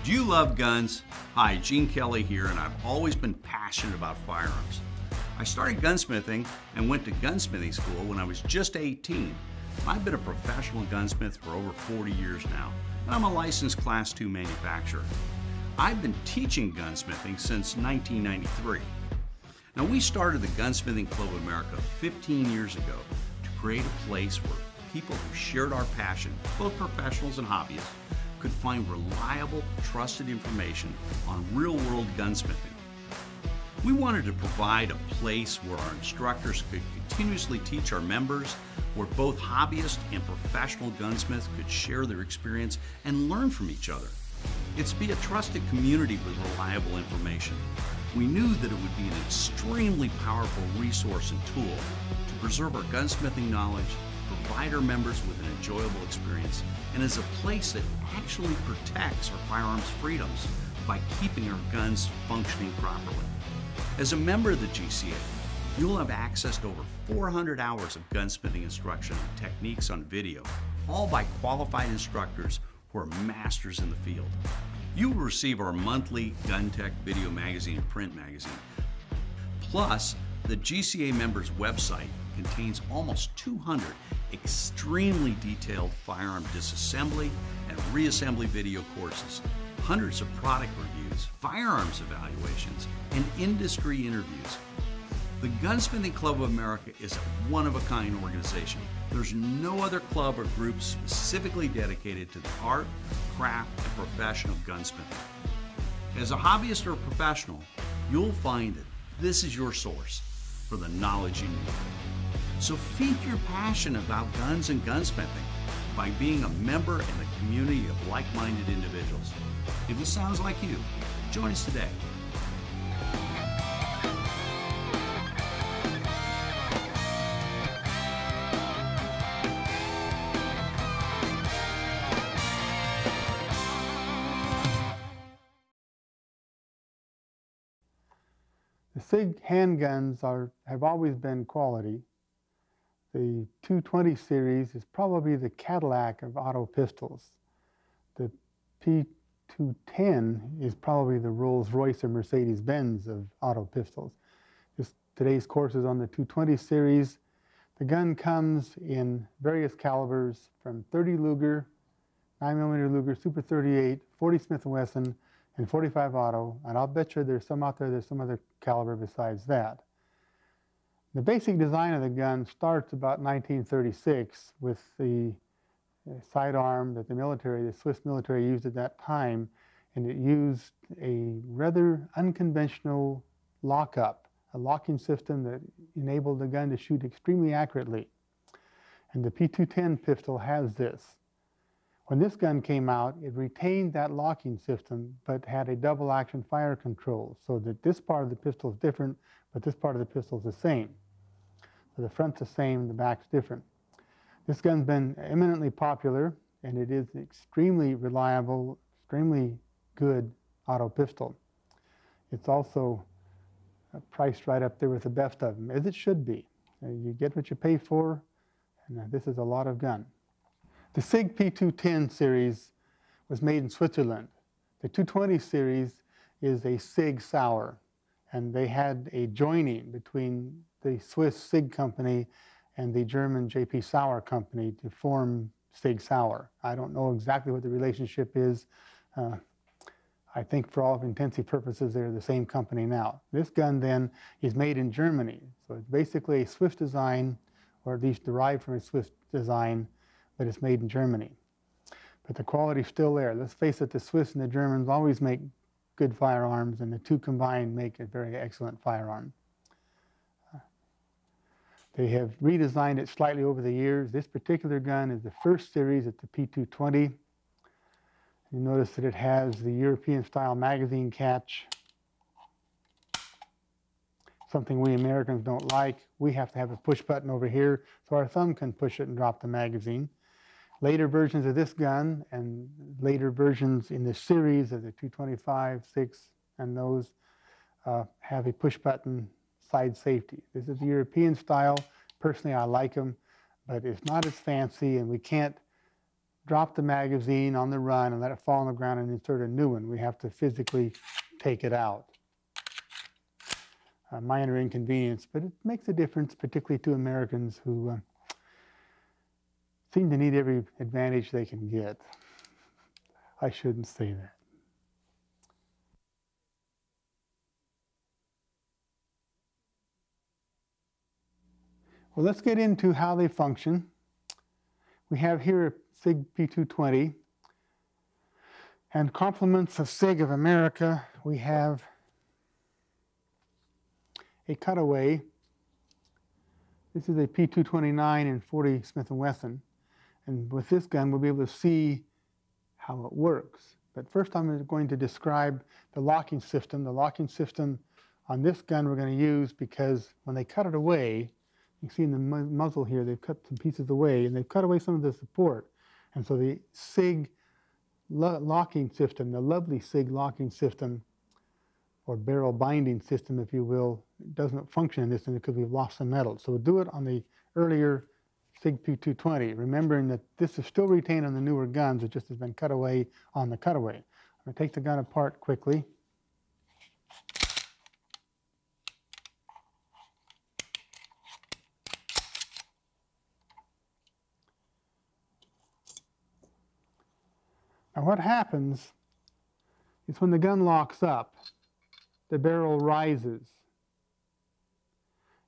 Do you love guns? Hi, Gene Kelly here, and I've always been passionate about firearms. I started gunsmithing and went to gunsmithing school when I was just 18. I've been a professional gunsmith for over 40 years now, and I'm a licensed Class II manufacturer. I've been teaching gunsmithing since 1993. Now, we started the Gunsmithing Club of America 15 years ago to create a place where people who shared our passion, both professionals and hobbyists, could find reliable, trusted information on real-world gunsmithing. We wanted to provide a place where our instructors could continuously teach our members, where both hobbyists and professional gunsmiths could share their experience and learn from each other. It's to be a trusted community with reliable information. We knew that it would be an extremely powerful resource and tool to preserve our gunsmithing knowledge, provide our members with an enjoyable experience, and as a place that actually protects our firearms freedoms by keeping our guns functioning properly. As a member of the GCA, you'll have access to over 400 hours of gunsmithing instruction and techniques on video, all by qualified instructors who are masters in the field. You will receive our monthly Gun Tech video magazine and print magazine. Plus, the GCA members' website contains almost 200 extremely detailed firearm disassembly and reassembly video courses, hundreds of product reviews, firearms evaluations, and industry interviews. The Gunsmithing Club of America is a one-of-a-kind organization. There's no other club or group specifically dedicated to the art, craft, and profession of gunsmithing. As a hobbyist or a professional, you'll find that this is your source for the knowledge you need. So feed your passion about guns and gunsmithing by being a member in a community of like-minded individuals. If this sounds like you, join us today. The SIG handguns have always been quality. The 220 series is probably the Cadillac of auto pistols. The P210 is probably the Rolls-Royce or Mercedes-Benz of auto pistols. Today's course is on the 220 series. The gun comes in various calibers from 30 Luger, 9mm Luger, Super 38, 40 Smith & Wesson, and 45 auto, and I'll bet you there's some out there, there's some other caliber besides that. The basic design of the gun starts about 1936 with the sidearm that the Swiss military used at that time, and it used a rather unconventional lockup, a locking system that enabled the gun to shoot extremely accurately. And the P210 pistol has this. When this gun came out, it retained that locking system, but had a double action fire control, so that this part of the pistol is different, but this part of the pistol is the same. So the front's the same, the back's different. This gun's been eminently popular, and it is extremely reliable, extremely good auto pistol. It's also priced right up there with the best of them, as it should be. You get what you pay for, and this is a lot of gun. The SIG P210 series was made in Switzerland. The 220 series is a SIG Sauer, and they had a joining between the Swiss SIG company and the German J.P. Sauer company to form SIG Sauer. I don't know exactly what the relationship is. I think for all intents and purposes, they're the same company now. This gun then is made in Germany. So it's basically a Swiss design, or at least derived from a Swiss design, but it's made in Germany. But the quality's still there. Let's face it, the Swiss and the Germans always make good firearms, and the two combined make a very excellent firearm. They have redesigned it slightly over the years. This particular gun is the first series at the P220. You notice that it has the European-style magazine catch, something we Americans don't like. We have to have a push button over here so our thumb can push it and drop the magazine. Later versions of this gun and later versions in the series of the 225, 6, and those have a push button side safety. This is the European style. Personally, I like them, but it's not as fancy, and we can't drop the magazine on the run and let it fall on the ground and insert a new one. We have to physically take it out. A minor inconvenience, but it makes a difference, particularly to Americans who seem to need every advantage they can get. I shouldn't say that. Well, let's get into how they function. We have here a SIG P220, and complements of SIG of America, we have a cutaway. This is a P229 in 40 Smith & Wesson, and with this gun we'll be able to see how it works. But first I'm going to describe the locking system. The locking system on this gun we're going to use because when they cut it away, you can see in the muzzle here, they've cut some pieces away, and they've cut away some of the support. And so the SIG locking system, the lovely SIG locking system, or barrel binding system, if you will, doesn't function in this because we've lost some metal. So we'll do it on the earlier SIG P220, remembering that this is still retained on the newer guns. It just has been cut away on the cutaway. I'm going to take the gun apart quickly. Now what happens is when the gun locks up, the barrel rises.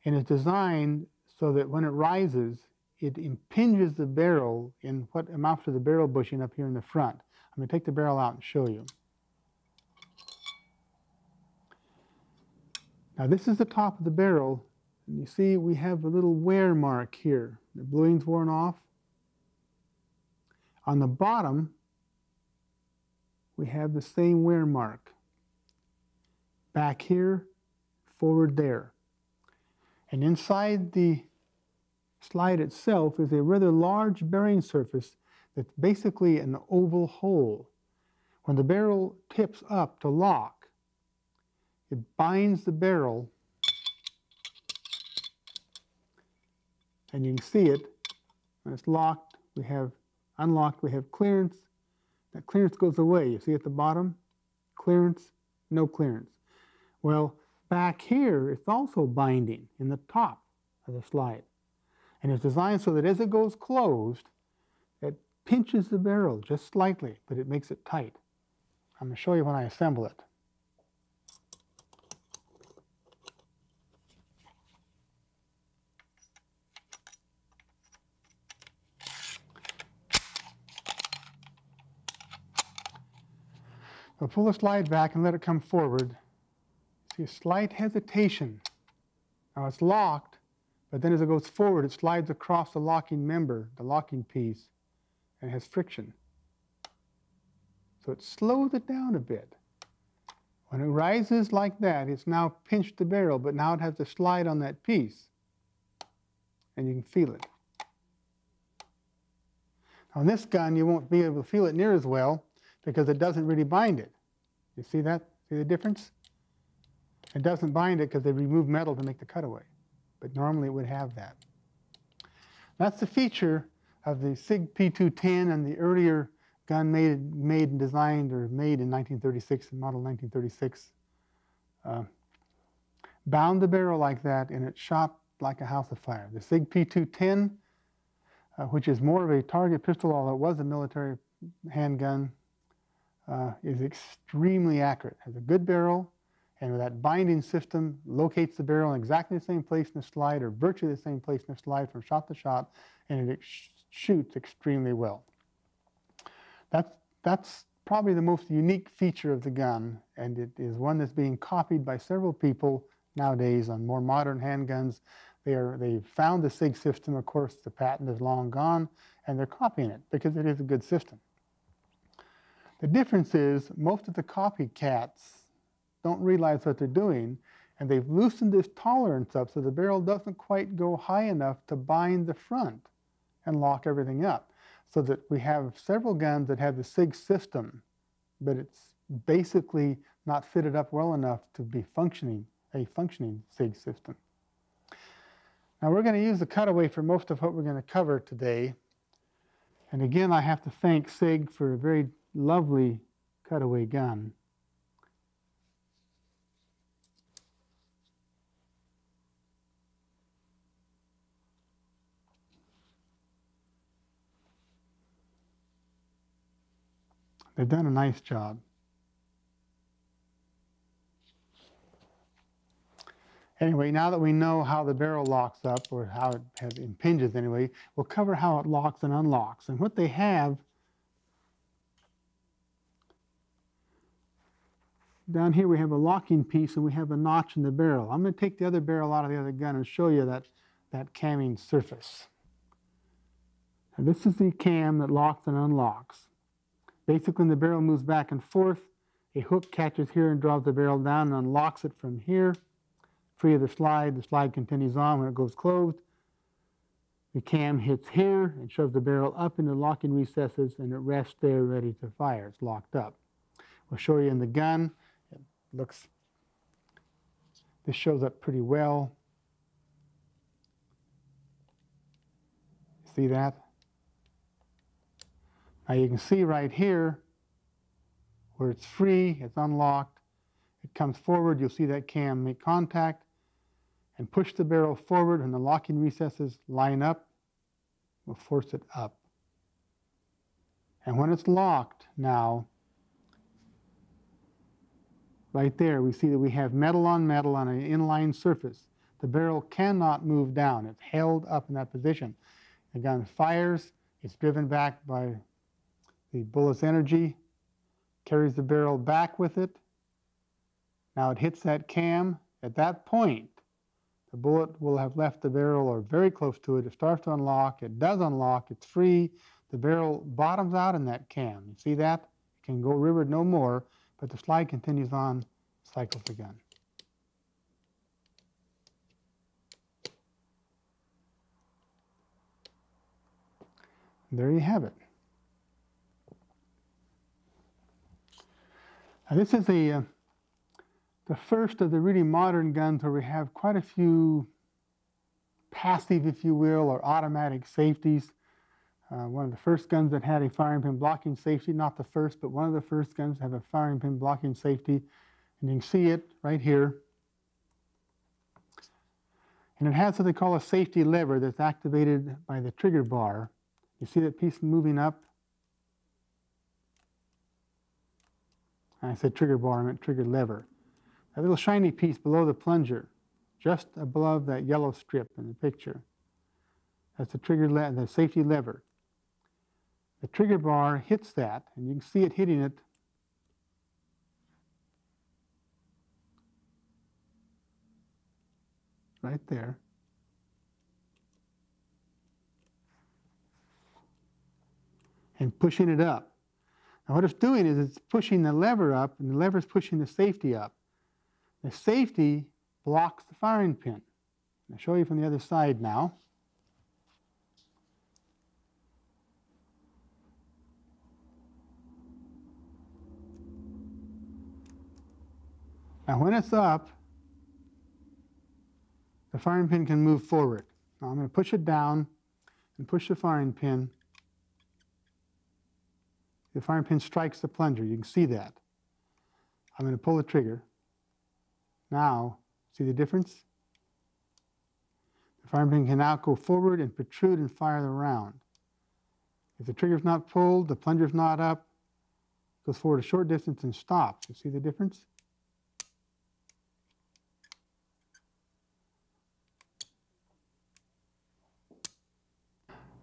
And it's designed so that when it rises, it impinges the barrel in what amounts to the barrel bushing up here in the front. I'm going to take the barrel out and show you. Now this is the top of the barrel, and you see we have a little wear mark here. The bluing's worn off. On the bottom, we have the same wear mark. Back here, forward there. And inside the slide itself is a rather large bearing surface that's basically an oval hole. When the barrel tips up to lock, it binds the barrel, and you can see it. When it's locked, we have unlocked, we have clearance. That clearance goes away. You see at the bottom, clearance, no clearance. Well, back here, it's also binding in the top of the slide. And it's designed so that as it goes closed, it pinches the barrel just slightly, but it makes it tight. I'm going to show you when I assemble it. I'll pull the slide back and let it come forward. See a slight hesitation. Now it's locked, but then as it goes forward, it slides across the locking member, the locking piece, and it has friction. So it slows it down a bit. When it rises like that, it's now pinched the barrel, but now it has to slide on that piece, and you can feel it. On this gun, you won't be able to feel it near as well, because it doesn't really bind it. You see that? See the difference? It doesn't bind it because they remove metal to make the cutaway. But normally it would have that. That's the feature of the SIG P210 and the earlier gun made and designed or made in 1936, model 1936. Bound the barrel like that, and it shot like a house of fire. The SIG P210, which is more of a target pistol, although it was a military handgun, is extremely accurate. Has a good barrel, and with that binding system, locates the barrel in exactly the same place in the slide, or virtually the same place in the slide from shot to shot, and it shoots extremely well. That's probably the most unique feature of the gun, and it is one that's being copied by several people nowadays on more modern handguns. They've found the SIG system. Of course, the patent is long gone, and they're copying it because it is a good system. The difference is most of the copycats don't realize what they're doing, and they've loosened this tolerance up so the barrel doesn't quite go high enough to bind the front and lock everything up. So that we have several guns that have the SIG system, but it's basically not fitted up well enough to be a functioning SIG system. Now we're going to use the cutaway for most of what we're going to cover today. And again, I have to thank SIG for a very lovely cutaway gun. They've done a nice job. Anyway, now that we know how the barrel locks up, or how it impinges anyway, we'll cover how it locks and unlocks. And what they have down here, we have a locking piece and we have a notch in the barrel. I'm going to take the other barrel out of the other gun and show you that camming surface. And this is the cam that locks and unlocks. Basically, when the barrel moves back and forth, a hook catches here and draws the barrel down and unlocks it from here. Free of the slide continues on. When it goes closed, the cam hits here and shoves the barrel up into the locking recesses, and it rests there ready to fire. It's locked up. We'll show you in the gun. This shows up pretty well. See that? Now you can see right here where it's free, it's unlocked. It comes forward, you'll see that cam make contact and push the barrel forward, and the locking recesses line up. We'll force it up. And when it's locked now, right there, we see that we have metal on an inline surface. The barrel cannot move down. It's held up in that position. The gun fires. It's driven back by the bullet's energy, carries the barrel back with it. Now it hits that cam. At that point, the bullet will have left the barrel or very close to it. It starts to unlock. It does unlock. It's free. The barrel bottoms out in that cam. You see that? It can go rivered no more, but the slide continues on, cycles the gun. And there you have it. Now this is the first of the really modern guns where we have quite a few passive, if you will, or automatic safeties. One of the first guns that had a firing pin blocking safety, not the first, but one of the first guns to have a firing pin blocking safety. And you can see it right here. And it has what they call a safety lever that's activated by the trigger bar. You see that piece moving up? I said trigger bar, I meant trigger lever. That little shiny piece below the plunger, just above that yellow strip in the picture. That's the safety lever. The trigger bar hits that, and you can see it hitting it right there. And pushing it up. Now what it's doing is it's pushing the lever up, and the lever is pushing the safety up. The safety blocks the firing pin. I'll show you from the other side now. Now when it's up, the firing pin can move forward. Now I'm going to push it down and push the firing pin. The firing pin strikes the plunger. You can see that. I'm going to pull the trigger. Now, see the difference? The firing pin can now go forward and protrude and fire the round. If the trigger's not pulled, the plunger's not up, it goes forward a short distance and stops. You see the difference?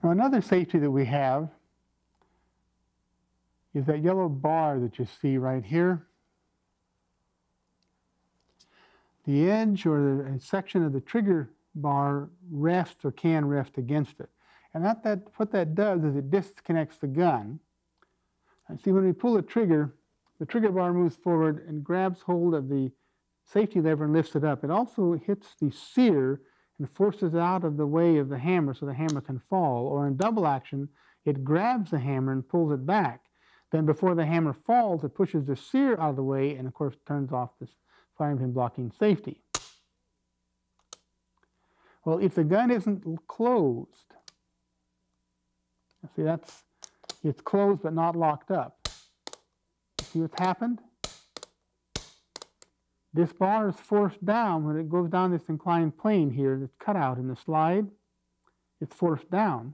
Now another safety that we have is that yellow bar that you see right here. The edge or the section of the trigger bar rests or can rest against it. And what that does is it disconnects the gun. And see, when we pull the trigger bar moves forward and grabs hold of the safety lever and lifts it up. It also hits the sear and forces it out of the way of the hammer so the hammer can fall. Or in double action, it grabs the hammer and pulls it back. Then before the hammer falls, it pushes the sear out of the way and, of course, turns off this firing pin blocking safety. Well, if the gun isn't closed, see, that's It's closed but not locked up. See what's happened? This bar is forced down when it goes down this inclined plane here that's cut out in the slide. It's forced down,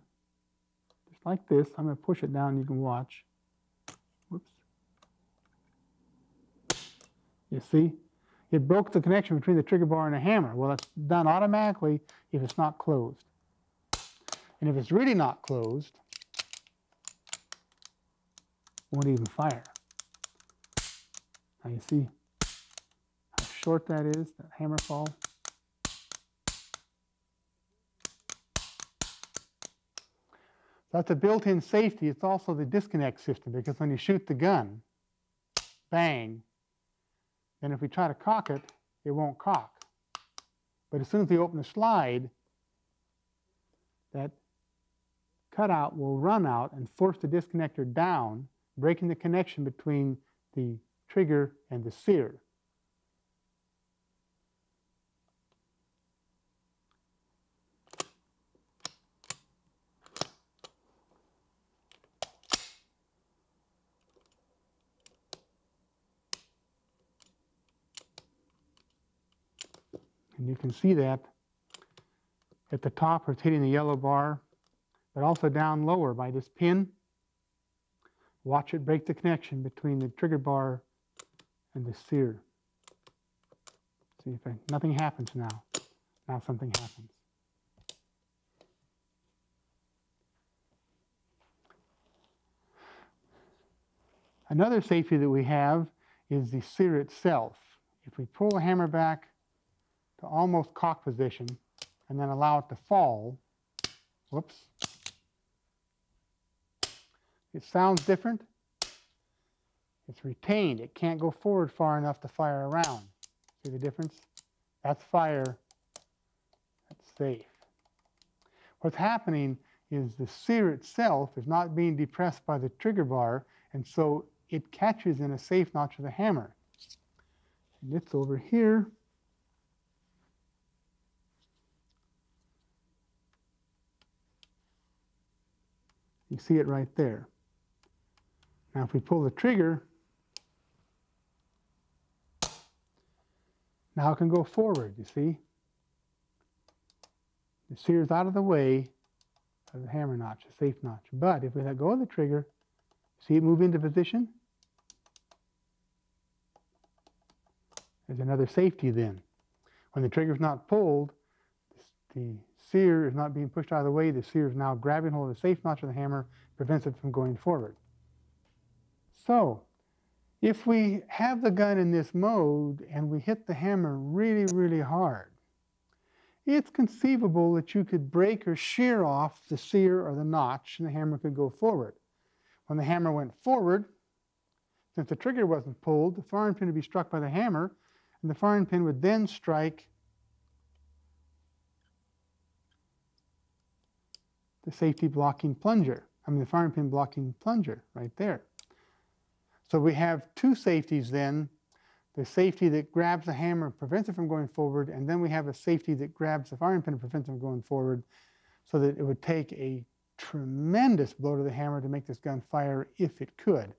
just like this. I'm going to push it down, you can watch. Whoops. You see? It broke the connection between the trigger bar and the hammer. Well, it's done automatically if it's not closed. And if it's really not closed, it won't even fire. Now you see how short that is, that hammer fall. That's a built-in safety. It's also the disconnect system, because when you shoot the gun, bang, then if we try to cock it, it won't cock. But as soon as we open the slide, that cutout will run out and force the disconnector down, breaking the connection between the trigger and the sear. And you can see that at the top where it's hitting the yellow bar, but also down lower by this pin. Watch it break the connection between the trigger bar and the sear. See if nothing happens now. Now something happens. Another safety that we have is the sear itself. If we pull the hammer back to almost cock position and then allow it to fall, whoops, it sounds different. It's retained. It can't go forward far enough to fire around. See the difference? That's fire. That's safe. What's happening is the sear itself is not being depressed by the trigger bar, and so it catches in a safe notch of the hammer. And it's over here. You see it right there. Now if we pull the trigger, now it can go forward, you see? The sear is out of the way of the hammer notch, a safe notch. But if we let go of the trigger, see it move into position? There's another safety then. When the trigger is not pulled, the sear is not being pushed out of the way. The sear is now grabbing hold of the safe notch of the hammer, prevents it from going forward. So, if we have the gun in this mode and we hit the hammer really, really hard, it's conceivable that you could break or shear off the sear or the notch and the hammer could go forward. When the hammer went forward, since the trigger wasn't pulled, the firing pin would be struck by the hammer, and the firing pin would then strike the safety blocking plunger. The firing pin blocking plunger right there. So we have two safeties then. The safety that grabs the hammer and prevents it from going forward, and then we have a safety that grabs the firing pin and prevents it from going forward, so that it would take a tremendous blow to the hammer to make this gun fire if it could.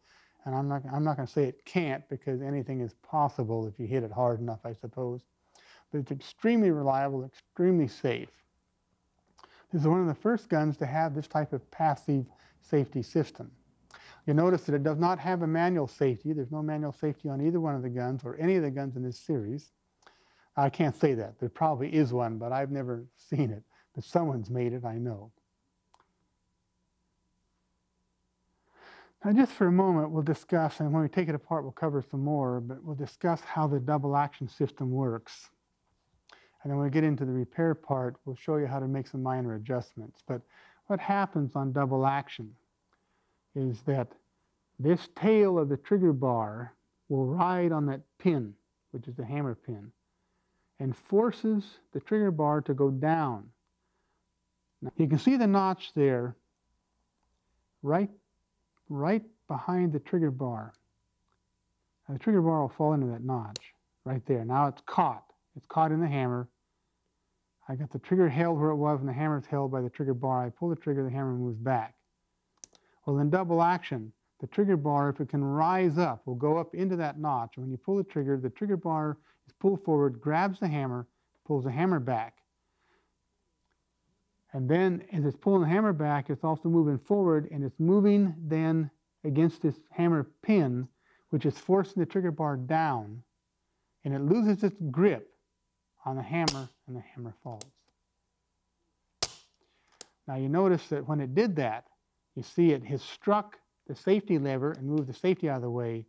And I'm not going to say it can't, because anything is possible if you hit it hard enough, I suppose. But it's extremely reliable, extremely safe. This is one of the first guns to have this type of passive safety system. You'll notice that it does not have a manual safety. There's no manual safety on either one of the guns or any of the guns in this series. I can't say that. There probably is one, but I've never seen it. But someone's made it, I know. Now just for a moment we'll discuss, and when we take it apart we'll cover some more, but we'll discuss how the double action system works. And then when we get into the repair part, we'll show you how to make some minor adjustments. But what happens on double action is that this tail of the trigger bar will ride on that pin, which is the hammer pin, and forces the trigger bar to go down. Now, you can see the notch there, right behind the trigger bar. Now, the trigger bar will fall into that notch right there. Now it's caught. It's caught in the hammer. I got the trigger held where it was, and the hammer is held by the trigger bar. I pull the trigger, the hammer moves back. Well, in double action, the trigger bar, if it can rise up, will go up into that notch. When you pull the trigger bar is pulled forward, grabs the hammer, pulls the hammer back. And then as it's pulling the hammer back, it's also moving forward, and it's moving then against this hammer pin, which is forcing the trigger bar down, and it loses its grip on the hammer, and the hammer falls. Now you notice that when it did that, you see it has struck the safety lever and moved the safety out of the way.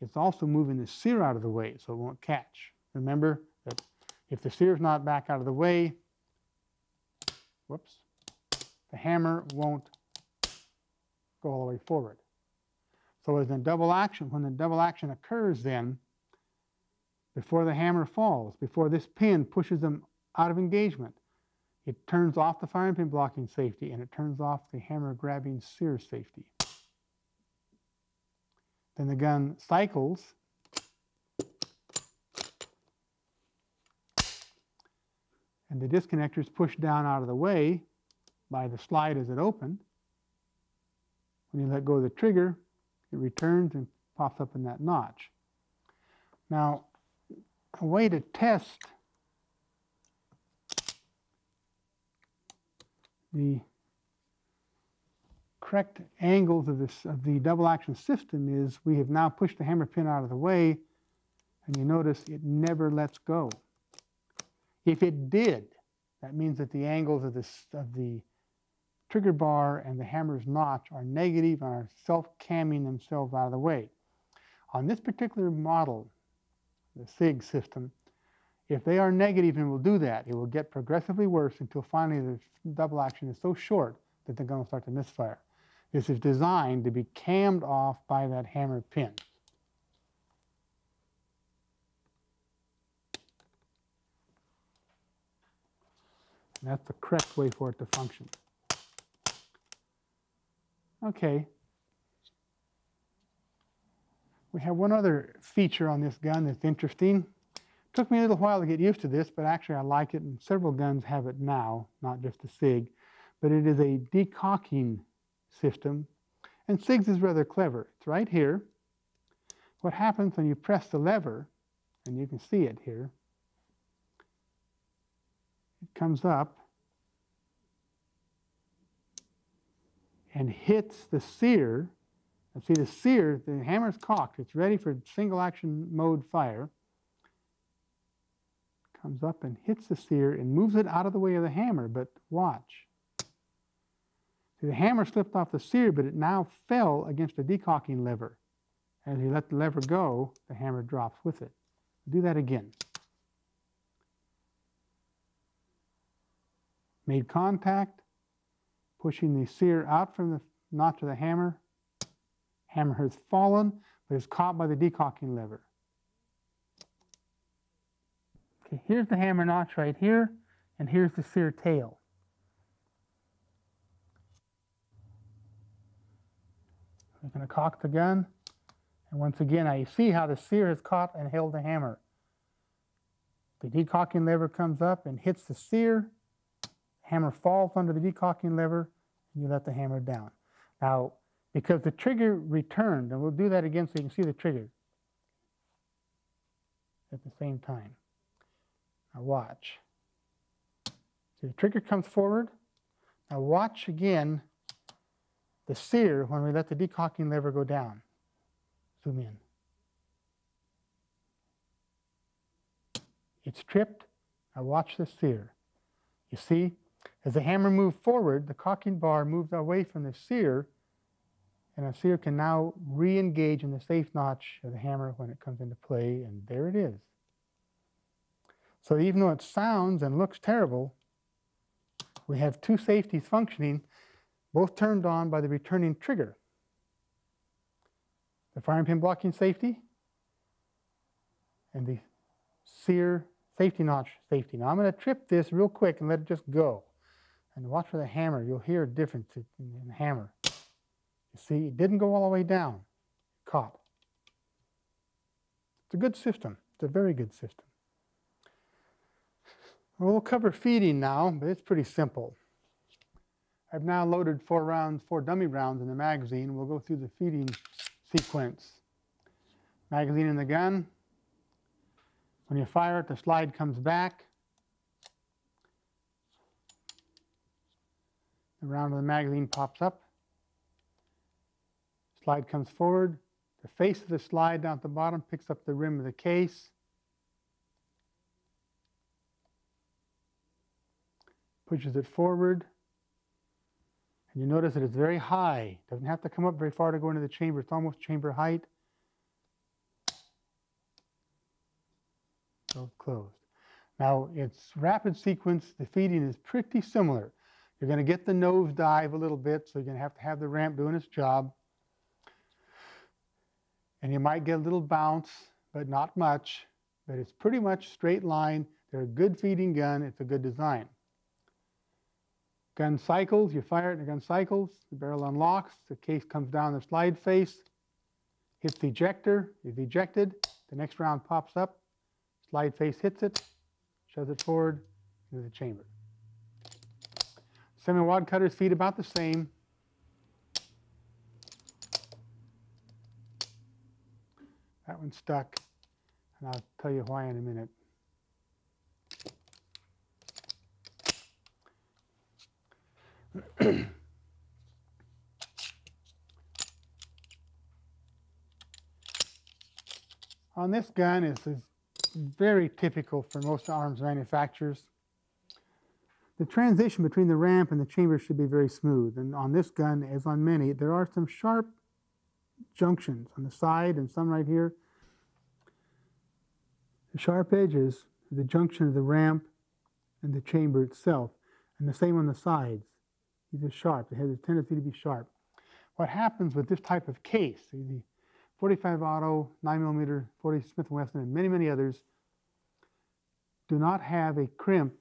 It's also moving the sear out of the way so it won't catch. Remember that if the sear is not back out of the way, whoops, the hammer won't go all the way forward. So as in double action, when the double action occurs then, before the hammer falls, before this pin pushes them out of engagement, it turns off the firing pin blocking safety and it turns off the hammer grabbing sear safety. Then the gun cycles and the disconnector is pushed down out of the way by the slide as it opened. When you let go of the trigger, it returns and pops up in that notch. Now, a way to test the correct angles of the double action system is we have now pushed the hammer pin out of the way, and you notice it never lets go. If it did, that means that the angles of the trigger bar and the hammer's notch are negative and are self-camming themselves out of the way. On this particular model, the SIG system, if they are negative and will do that, it will get progressively worse until finally the double action is so short that the gun will start to misfire. This is designed to be cammed off by that hammer pin. And that's the correct way for it to function. Okay. We have one other feature on this gun that's interesting. Took me a little while to get used to this, but actually I like it, and several guns have it now, not just the SIG. But it is a decocking system, and SIG's is rather clever. It's right here. What happens when you press the lever, and you can see it here, it comes up and hits the sear. And see the sear, the hammer's cocked. It's ready for single action mode fire. Comes up and hits the sear and moves it out of the way of the hammer, but watch. See, the hammer slipped off the sear, but it now fell against the decocking lever. As you let the lever go, the hammer drops with it. Do that again. Made contact, pushing the sear out from the notch of the hammer. Hammer has fallen, but is caught by the decocking lever. Okay, here's the hammer notch right here, and here's the sear tail. We're going to cock the gun, and once again, now you see how the sear has caught and held the hammer. The decocking lever comes up and hits the sear. The hammer falls under the decocking lever, and you let the hammer down. Now, because the trigger returned, and we'll do that again so you can see the trigger at the same time. Now watch. See, the trigger comes forward. Now watch again the sear when we let the decocking lever go down. Zoom in. It's tripped. Now watch the sear. You see, as the hammer moved forward, the cocking bar moved away from the sear, and the sear can now re-engage in the safe notch of the hammer when it comes into play, and there it is. So even though it sounds and looks terrible, we have two safeties functioning, both turned on by the returning trigger. The firing pin blocking safety and the sear safety notch safety. Now I'm going to trip this real quick and let it just go. And watch for the hammer. You'll hear a difference in the hammer. You see, it didn't go all the way down. It caught. It's a good system. It's a very good system. We'll cover feeding now, but it's pretty simple. I've now loaded 4 rounds, 4 dummy rounds in the magazine. We'll go through the feeding sequence. Magazine in the gun. When you fire it, the slide comes back. The round of the magazine pops up. Slide comes forward. The face of the slide down at the bottom picks up the rim of the case. Pushes it forward. And you notice that it's very high. It doesn't have to come up very far to go into the chamber. It's almost chamber height. So closed. Now, its rapid sequence, the feeding is pretty similar. You're going to get the nose dive a little bit, so you're going to have the ramp doing its job. And you might get a little bounce, but not much. But it's pretty much straight line. They're a good feeding gun. It's a good design. Gun cycles, you fire it and the gun cycles, the barrel unlocks, the case comes down the slide face, hits the ejector, is ejected, the next round pops up, slide face hits it, shoves it forward into the chamber. Semi-wad cutters feed about the same. That one's stuck, and I'll tell you why in a minute. On this gun, this is very typical for most arms manufacturers. The transition between the ramp and the chamber should be very smooth. And on this gun, as on many, there are some sharp junctions on the side and some right here. The sharp edges are the junction of the ramp and the chamber itself, and the same on the sides. These are sharp. They have a tendency to be sharp. What happens with this type of case, the 45 Auto, 9mm, 40 Smith & Wesson, and many, many others, do not have a crimp.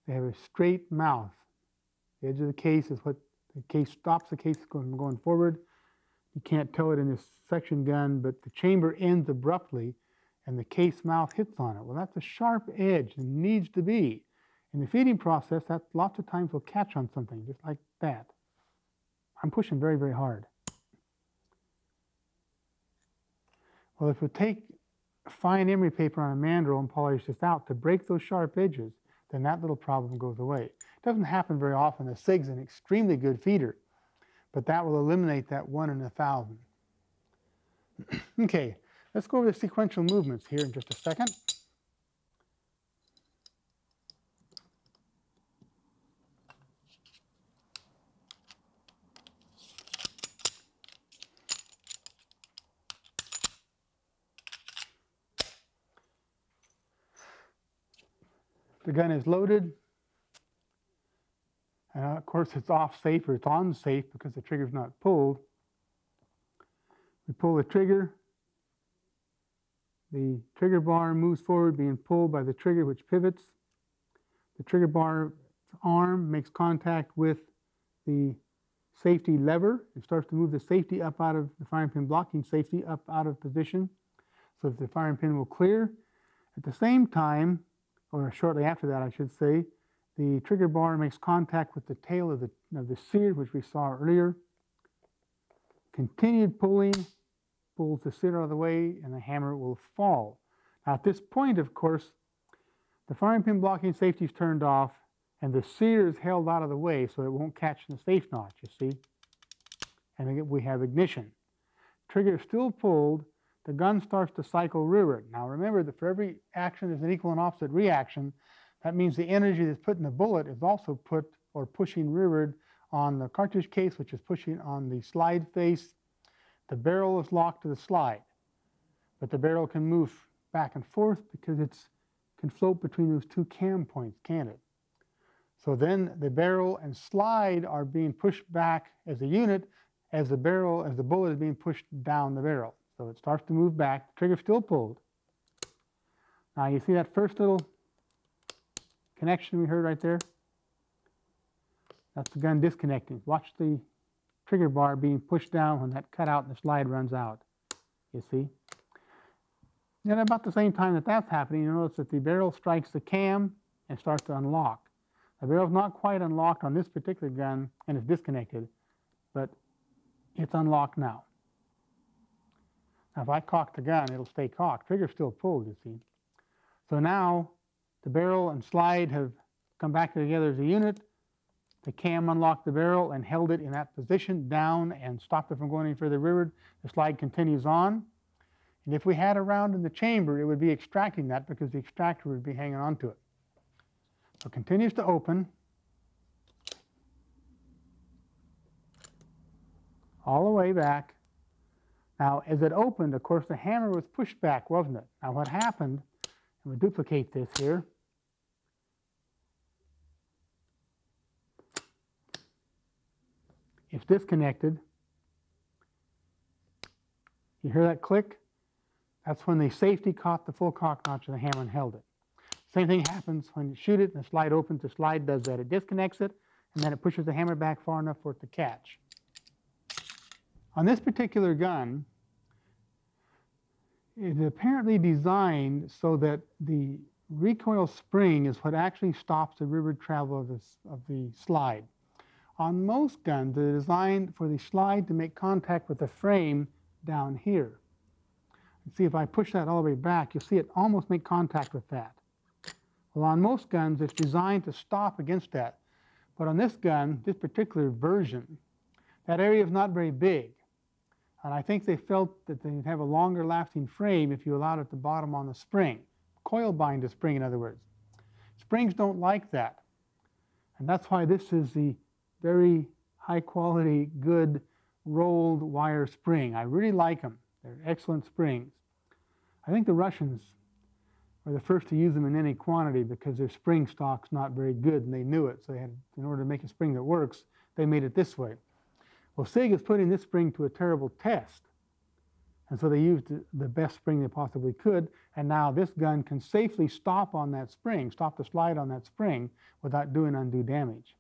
They have a straight mouth. The edge of the case is what the case stops the case from going forward. You can't tell it in this section gun, but the chamber ends abruptly and the case mouth hits on it. Well, that's a sharp edge and needs to be. In the feeding process, that lots of times will catch on something, just like that. I'm pushing very, very hard. Well, if we take fine emery paper on a mandrel and polish this out to break those sharp edges, then that little problem goes away. It doesn't happen very often. The SIG's an extremely good feeder, but that will eliminate that 1 in 1,000. Okay, let's go over the sequential movements here in just a second. The gun is loaded, and of course it's off safe or it's on safe because the trigger's not pulled. We pull the trigger bar moves forward being pulled by the trigger, which pivots. The trigger bar arm makes contact with the safety lever and starts to move the safety up out of the firing pin, blocking safety up out of position so that the firing pin will clear. At the same time, or shortly after that, I should say, the trigger bar makes contact with the tail of the sear, which we saw earlier. Continued pulling pulls the sear out of the way, and the hammer will fall. Now, at this point, of course, the firing pin blocking safety is turned off, and the sear is held out of the way so it won't catch in the safe notch, you see. And again, we have ignition. Trigger is still pulled. The gun starts to cycle rearward. Now remember that for every action there's an equal and opposite reaction. That means the energy that's put in the bullet is also put or pushing rearward on the cartridge case, which is pushing on the slide face. The barrel is locked to the slide, but the barrel can move back and forth because it can float between those two cam points, can't it? So then the barrel and slide are being pushed back as a unit as the bullet is being pushed down the barrel. So it starts to move back, the trigger's still pulled. Now you see that first little connection we heard right there? That's the gun disconnecting. Watch the trigger bar being pushed down when that cutout and the slide runs out, you see? And about the same time that that's happening, you notice that the barrel strikes the cam and starts to unlock. The barrel's not quite unlocked on this particular gun, and it's disconnected, but it's unlocked now. Now, if I cock the gun, it'll stay cocked. Trigger's still pulled, you see. So now the barrel and slide have come back together as a unit. The cam unlocked the barrel and held it in that position down and stopped it from going any further rearward. The slide continues on. And if we had a round in the chamber, it would be extracting that because the extractor would be hanging onto it. So it continues to open all the way back. Now, as it opened, of course, the hammer was pushed back, wasn't it? Now, what happened, and we'll duplicate this here. It's disconnected. You hear that click? That's when the safety caught the full cock notch of the hammer and held it. Same thing happens when you shoot it and the slide opens. The slide does that. It disconnects it, and then it pushes the hammer back far enough for it to catch. On this particular gun, it's apparently designed so that the recoil spring is what actually stops the rearward travel of the slide. On most guns, they're designed for the slide to make contact with the frame down here. See, if I push that all the way back, you'll see it almost make contact with that. Well, on most guns, it's designed to stop against that. But on this gun, this particular version, that area is not very big. And I think they felt that they'd have a longer lasting frame if you allowed it to bottom on the spring. Coil bind the spring, in other words. Springs don't like that. And that's why this is the very high quality, good rolled wire spring. I really like them. They're excellent springs. I think the Russians were the first to use them in any quantity because their spring stock's not very good, and they knew it. So they had, in order to make a spring that works, they made it this way. Well, SIG is putting this spring to a terrible test. And so they used the best spring they possibly could, and now this gun can safely stop on that spring, stop the slide on that spring without doing undue damage.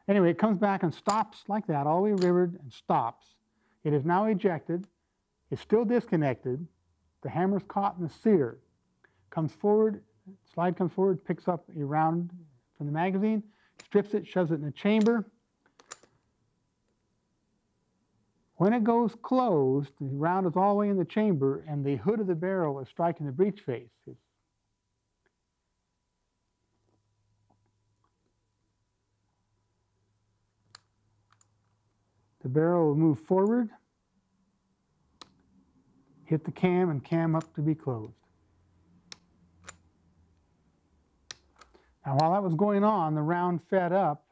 Anyway, it comes back and stops like that, all the way rearward, and stops. It is now ejected. It's still disconnected. The hammer's caught in the sear. Comes forward, slide comes forward, picks up a round from the magazine, strips it, shoves it in the chamber. When it goes closed, the round is all the way in the chamber, and the hood of the barrel is striking the breech face. The barrel will move forward, hit the cam, and cam up to be closed. Now, while that was going on, the round fed up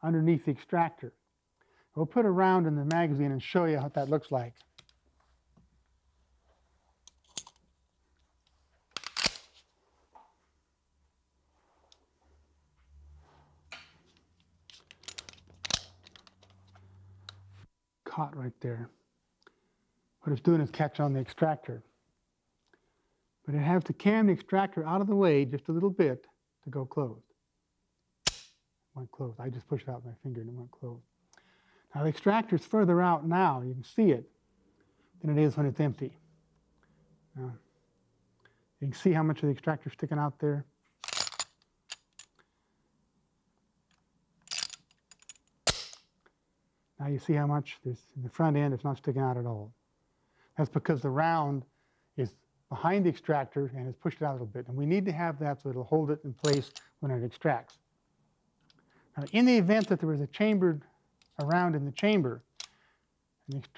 underneath the extractor. We'll put a round in the magazine and show you what that looks like. Caught right there. What it's doing is catch on the extractor. But it has to cam the extractor out of the way just a little bit to go closed. It went closed. I just pushed it out with my finger and it went closed. Now the extractor is further out now, you can see it, than it is when it's empty. Now, you can see how much of the extractor is sticking out there. Now you see how much in the front end it's not sticking out at all. That's because the round is behind the extractor and has pushed it out a little bit. And we need to have that so it'll hold it in place when it extracts. Now in the event that there was a chambered around in the chamber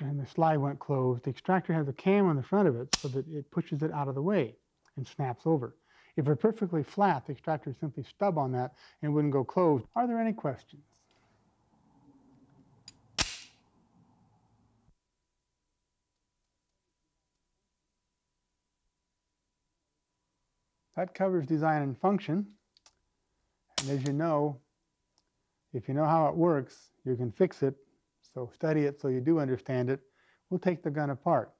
and the slide went closed, the extractor has a cam on the front of it so that it pushes it out of the way and snaps over. If it's perfectly flat, the extractor would simply stub on that and it wouldn't go closed. Are there any questions? That covers design and function. And as you know, if you know how it works, you can fix it. So study it so you do understand it. We'll take the gun apart.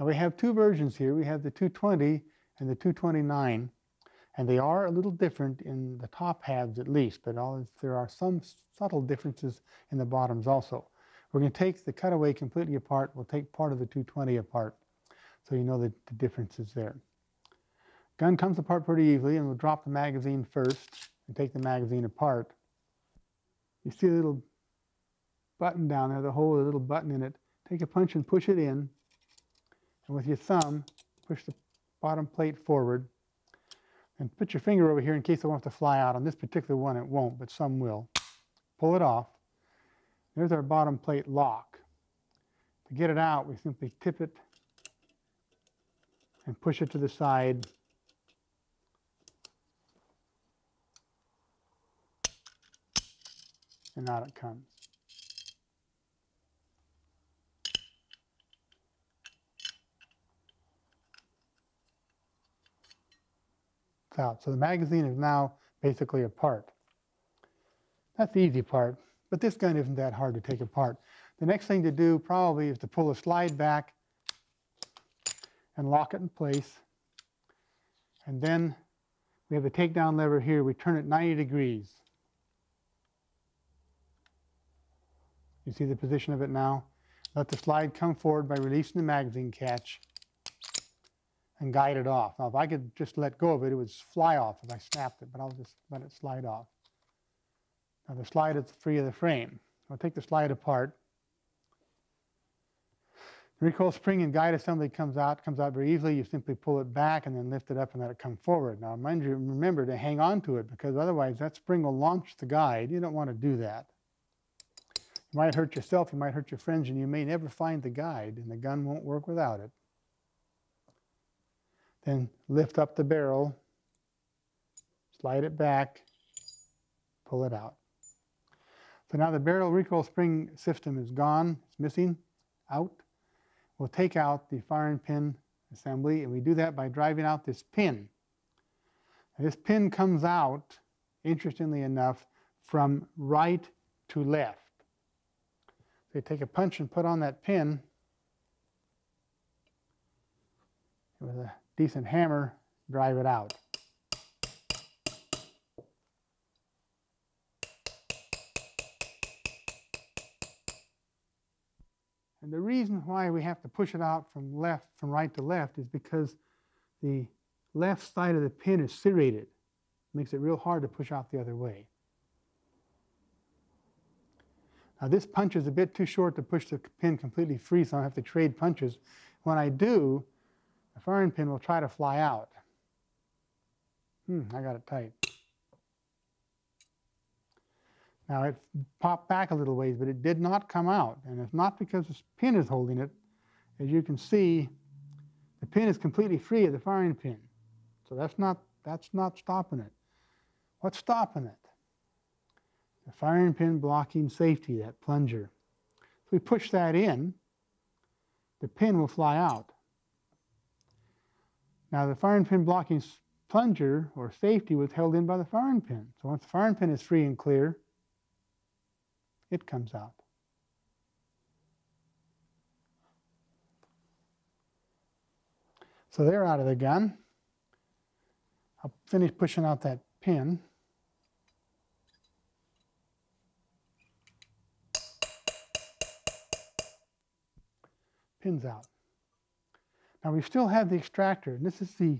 Now we have two versions here. We have the 220 and the 229. And they are a little different in the top halves at least, but there are some subtle differences in the bottoms also. We're going to take the cutaway completely apart. We'll take part of the 220 apart so you know the differences there. Gun comes apart pretty easily, and we'll drop the magazine first. and take the magazine apart. You see a little button down there, the hole with a little button in it. Take a punch and push it in, and with your thumb, push the bottom plate forward, and put your finger over here in case it wants to fly out. On this particular one it won't, but some will. Pull it off. There's our bottom plate lock. To get it out, we simply tip it and push it to the side. And out it comes. It's out. So the magazine is now basically apart. That's the easy part, but this gun isn't that hard to take apart. The next thing to do probably is to pull the slide back and lock it in place. And then we have the takedown lever here. We turn it 90 degrees. You see the position of it now? Let the slide come forward by releasing the magazine catch and guide it off. Now if I could just let go of it, it would fly off if I snapped it, but I'll just let it slide off. Now the slide is free of the frame. I'll take the slide apart. The recoil spring and guide assembly comes out very easily. You simply pull it back and then lift it up and let it come forward. Now remember to hang on to it, because otherwise that spring will launch the guide. You don't want to do that. You might hurt yourself, you might hurt your friends, and you may never find the guide, and the gun won't work without it. Then lift up the barrel, slide it back, pull it out. So now the barrel recoil spring system is gone, it's missing, out. We'll take out the firing pin assembly, and we do that by driving out this pin. And this pin comes out, interestingly enough, from right to left. So you take a punch and put on that pin with a decent hammer, drive it out. And the reason why we have to push it out from right to left is because the left side of the pin is serrated. It makes it real hard to push out the other way. Now this punch is a bit too short to push the pin completely free, so I have to trade punches. When I do, the firing pin will try to fly out. I got it tight. Now it popped back a little ways, but it did not come out. And it's not because the pin is holding it. As you can see, the pin is completely free of the firing pin. So that's not stopping it. What's stopping it? The firing pin blocking safety, that plunger. If we push that in, the pin will fly out. Now the firing pin blocking plunger or safety was held in by the firing pin. So once the firing pin is free and clear, it comes out. So they're out of the gun. I'll finish pushing out that pin. Pin's out. Now we still have the extractor, and this is the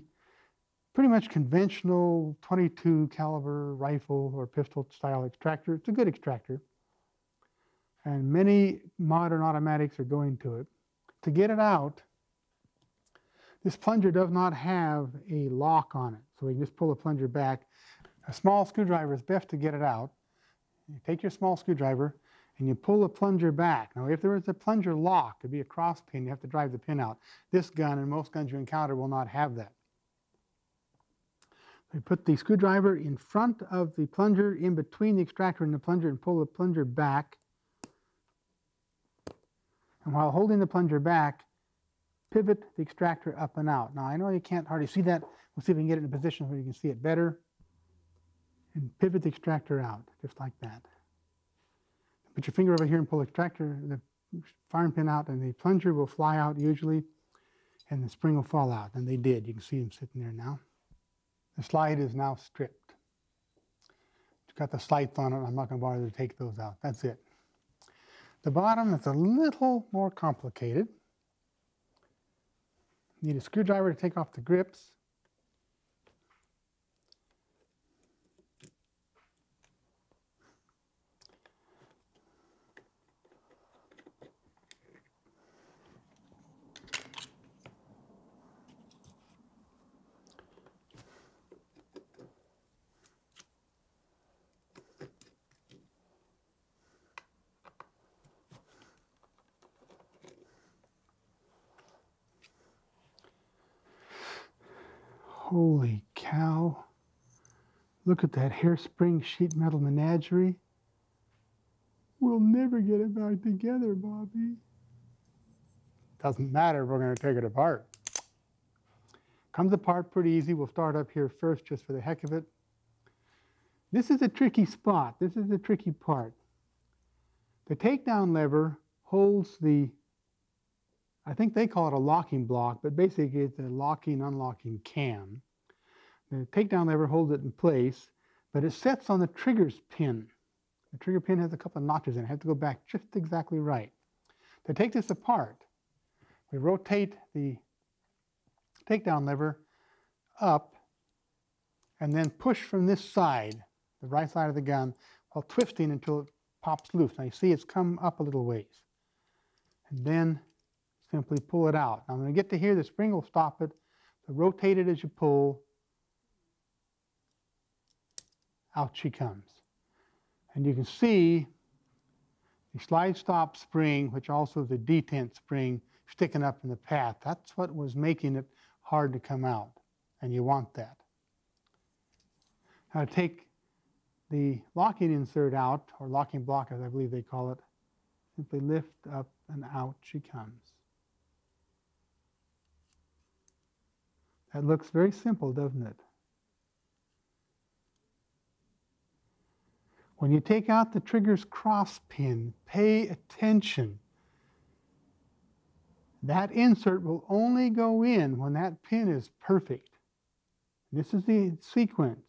pretty much conventional 22 caliber rifle or pistol style extractor. It's a good extractor. And many modern automatics are going to it. To get it out, this plunger does not have a lock on it, so we can just pull the plunger back. A small screwdriver is best to get it out. You take your small screwdriver and you pull the plunger back. Now if there is a plunger lock, it'd be a cross pin, you have to drive the pin out. This gun and most guns you encounter will not have that. We put the screwdriver in front of the plunger, in between the extractor and the plunger, and pull the plunger back. And while holding the plunger back, pivot the extractor up and out. Now I know you can't hardly see that. We'll see if we can get it in a position where you can see it better. And pivot the extractor out, just like that. Put your finger over here and pull the firing pin out, and the plunger will fly out usually, and the spring will fall out. And they did. You can see them sitting there now. The slide is now stripped. It's got the sights on it. I'm not going to bother to take those out. That's it. The bottom is a little more complicated. You need a screwdriver to take off the grips. Holy cow. Look at that hairspring sheet metal menagerie. We'll never get it back together, Bobby. Doesn't matter, we're going to take it apart. Comes apart pretty easy. We'll start up here first just for the heck of it. This is a tricky spot. This is the tricky part. The takedown lever holds the, I think they call it a locking block, but basically it's a locking, unlocking cam. The takedown lever holds it in place, but it sets on the trigger's pin. The trigger pin has a couple of notches in it. I have to go back just exactly right. To take this apart, we rotate the takedown lever up and then push from this side, the right side of the gun, while twisting until it pops loose. Now you see it's come up a little ways. And then simply pull it out. Now when we get to here, the spring will stop it. So rotate it as you pull. Out she comes. And you can see the slide stop spring, which also is a detent spring, sticking up in the path. That's what was making it hard to come out, and you want that. Now to take the locking insert out, or locking block as I believe they call it, simply lift up and out she comes. That looks very simple, doesn't it? When you take out the trigger's cross pin, pay attention. That insert will only go in when that pin is perfect. This is the sequence.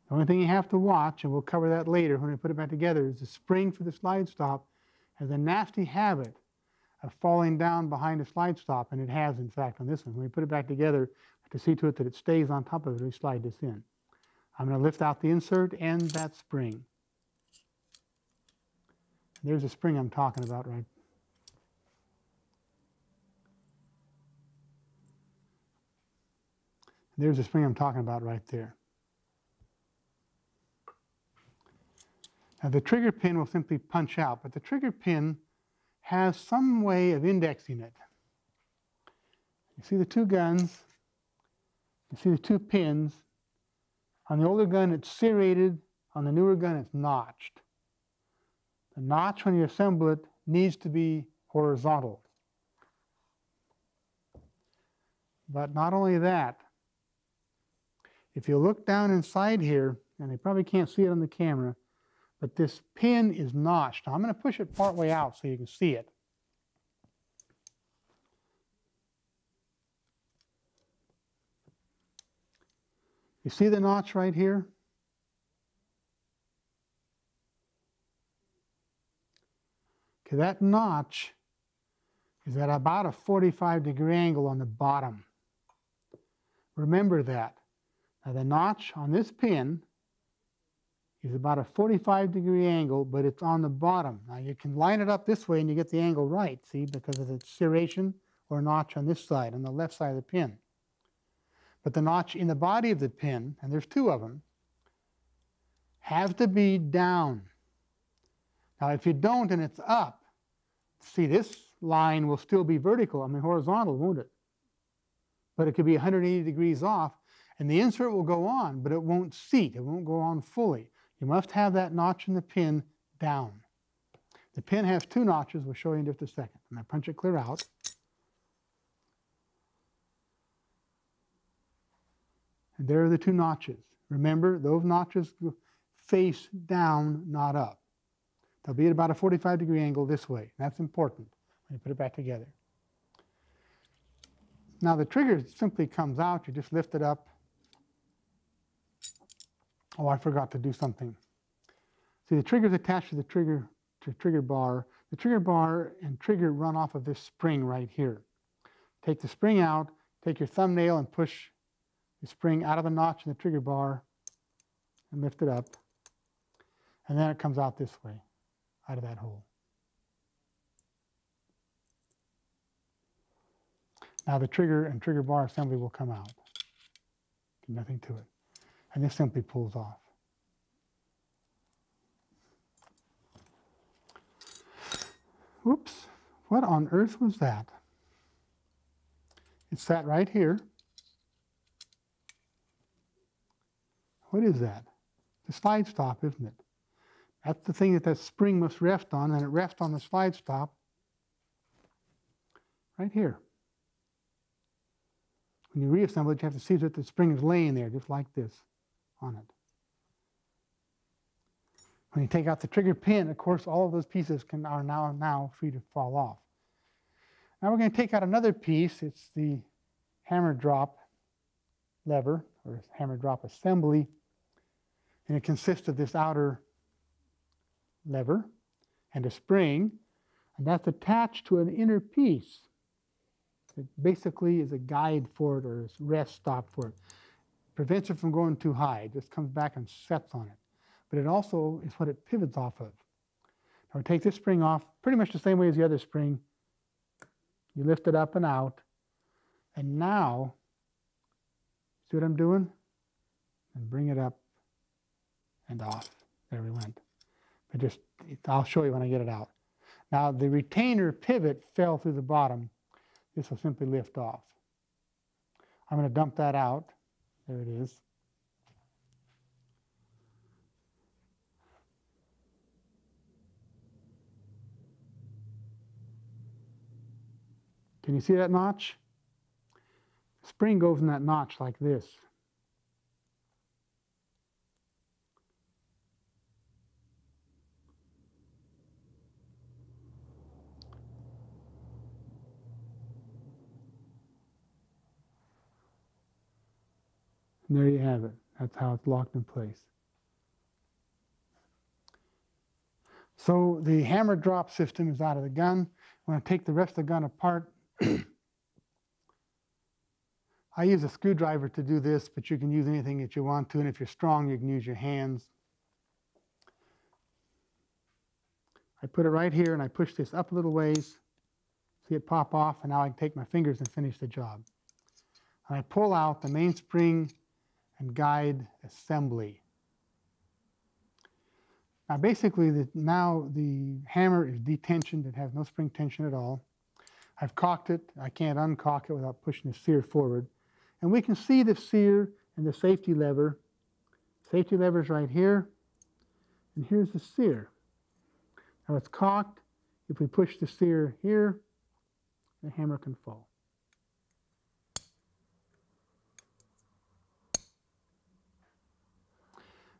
The only thing you have to watch, and we'll cover that later when we put it back together, is the spring for the slide stop has a nasty habit of falling down behind the slide stop, and it has, in fact, on this one. When we put it back together, to see to it that it stays on top of it, we slide this in. I'm going to lift out the insert and that spring. There's the spring I'm talking about, right? There's the spring I'm talking about right there. Now the trigger pin will simply punch out, but the trigger pin has some way of indexing it. You see the two guns, you see the two pins. On the older gun, it's serrated. On the newer gun, it's notched. The notch, when you assemble it, needs to be horizontal. But not only that, if you look down inside here, and you probably can't see it on the camera, but this pin is notched. Now, I'm going to push it part way out so you can see it. You see the notch right here? Okay, that notch is at about a 45-degree angle on the bottom. Remember that. Now the notch on this pin is about a 45-degree angle, but it's on the bottom. Now you can line it up this way and you get the angle right, see, because of the serration or notch on this side, on the left side of the pin. But the notch in the body of the pin, and there's two of them, have to be down. Now if you don't and it's up, see, this line will still be vertical, I mean horizontal, won't it? But it could be 180 degrees off, and the insert will go on, but it won't seat, it won't go on fully. You must have that notch in the pin down. The pin has two notches, we'll show you in just a second. And I punch it clear out. And there are the two notches. Remember, those notches face down, not up. They'll be at about a 45-degree angle this way. That's important when you put it back together. Now the trigger simply comes out. You just lift it up. Oh, I forgot to do something. See, the trigger is attached to the trigger bar. The trigger bar and trigger run off of this spring right here. Take the spring out, take your thumbnail and push the spring out of the notch in the trigger bar and lift it up. And then it comes out this way, out of that hole. Now the trigger and trigger bar assembly will come out. Nothing to it. And this simply pulls off. Whoops, what on earth was that? It's sat right here. What is that? The slide stop, isn't it? That's the thing that that spring must rest on, and it rests on the slide stop right here. When you reassemble it, you have to see that the spring is laying there, just like this, on it. When you take out the trigger pin, of course, all of those pieces are now free to fall off. Now we're going to take out another piece. It's the hammer drop lever, or hammer drop assembly, and it consists of this outer lever and a spring, and that's attached to an inner piece. It basically is a guide for it, or a rest stop for it. Prevents it from going too high. It just comes back and sets on it. But it also is what it pivots off of. Now we take this spring off pretty much the same way as the other spring. You lift it up and out, and now, see what I'm doing? And bring it up and off. There we went. But I'll show you when I get it out. Now the retainer pivot fell through the bottom. This will simply lift off. I'm going to dump that out. There it is. Can you see that notch? The spring goes in that notch like this. And there you have it. That's how it's locked in place. So the hammer drop system is out of the gun. When I take the rest of the gun apart, I use a screwdriver to do this, but you can use anything that you want to, and if you're strong, you can use your hands. I put it right here, and I push this up a little ways, see it pop off, and now I can take my fingers and finish the job. And I pull out the mainspring and guide assembly. Now basically, now the hammer is detensioned. It has no spring tension at all. I've caulked it. I can't uncaulk it without pushing the sear forward. And we can see the sear and the safety lever. Safety lever is right here, and here's the sear. Now it's caulked. If we push the sear here, the hammer can fall.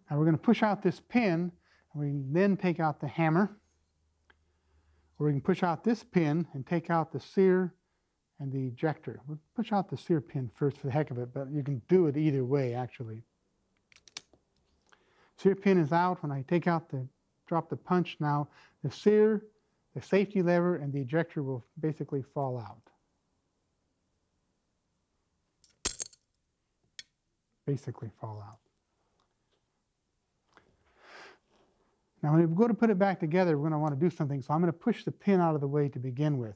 Now we're going to push out this pin, and we can then take out the hammer. Or we can push out this pin and take out the sear and the ejector. We'll push out the sear pin first for the heck of it, but you can do it either way, actually. Sear pin is out. When I take out drop the punch now, the sear, the safety lever, and the ejector will basically fall out. Basically fall out. Now, when we go to put it back together, we're going to want to do something. So I'm going to push the pin out of the way to begin with.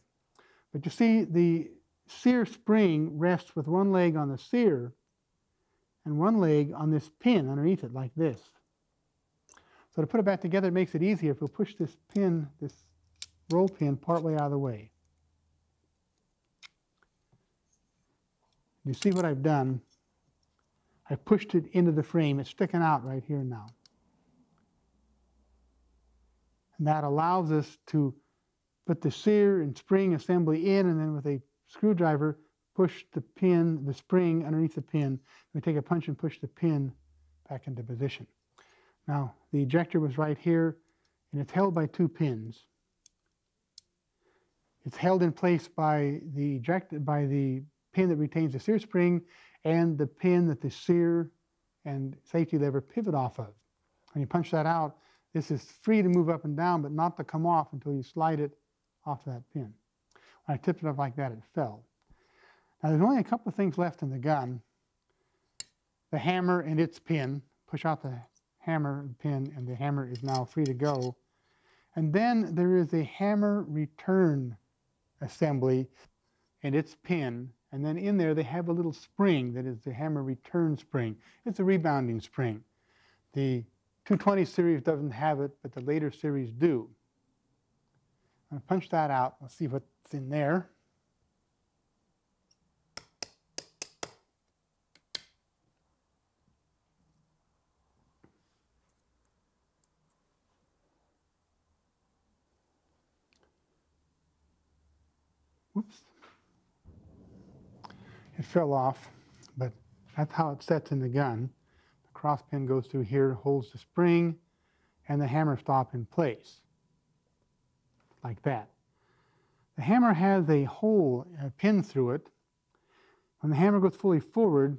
But you see, the sear spring rests with one leg on the sear and one leg on this pin underneath it, like this. So to put it back together, it makes it easier if we'll push this pin, this roll pin, partway out of the way. You see what I've done? I've pushed it into the frame. It's sticking out right here now. And that allows us to put the sear and spring assembly in, and then with a screwdriver, push the pin, the spring underneath the pin. We take a punch and push the pin back into position. Now, the ejector was right here, and it's held by two pins. It's held in place by the pin that retains the sear spring and the pin that the sear and safety lever pivot off of. When you punch that out, this is free to move up and down, but not to come off until you slide it off that pin. When I tipped it up like that, it fell. Now, there's only a couple of things left in the gun. The hammer and its pin. Push out the hammer pin, and the hammer is now free to go. And then there is a hammer return assembly and its pin. And then in there, they have a little spring that is the hammer return spring. It's a rebounding spring. The 220 series doesn't have it, but the later series do. I'm going to punch that out. Let's see what's in there. Whoops. It fell off, but that's how it sets in the gun. The cross pin goes through here, holds the spring, and the hammer stop in place, like that. The hammer has a hole, a pin through it. When the hammer goes fully forward,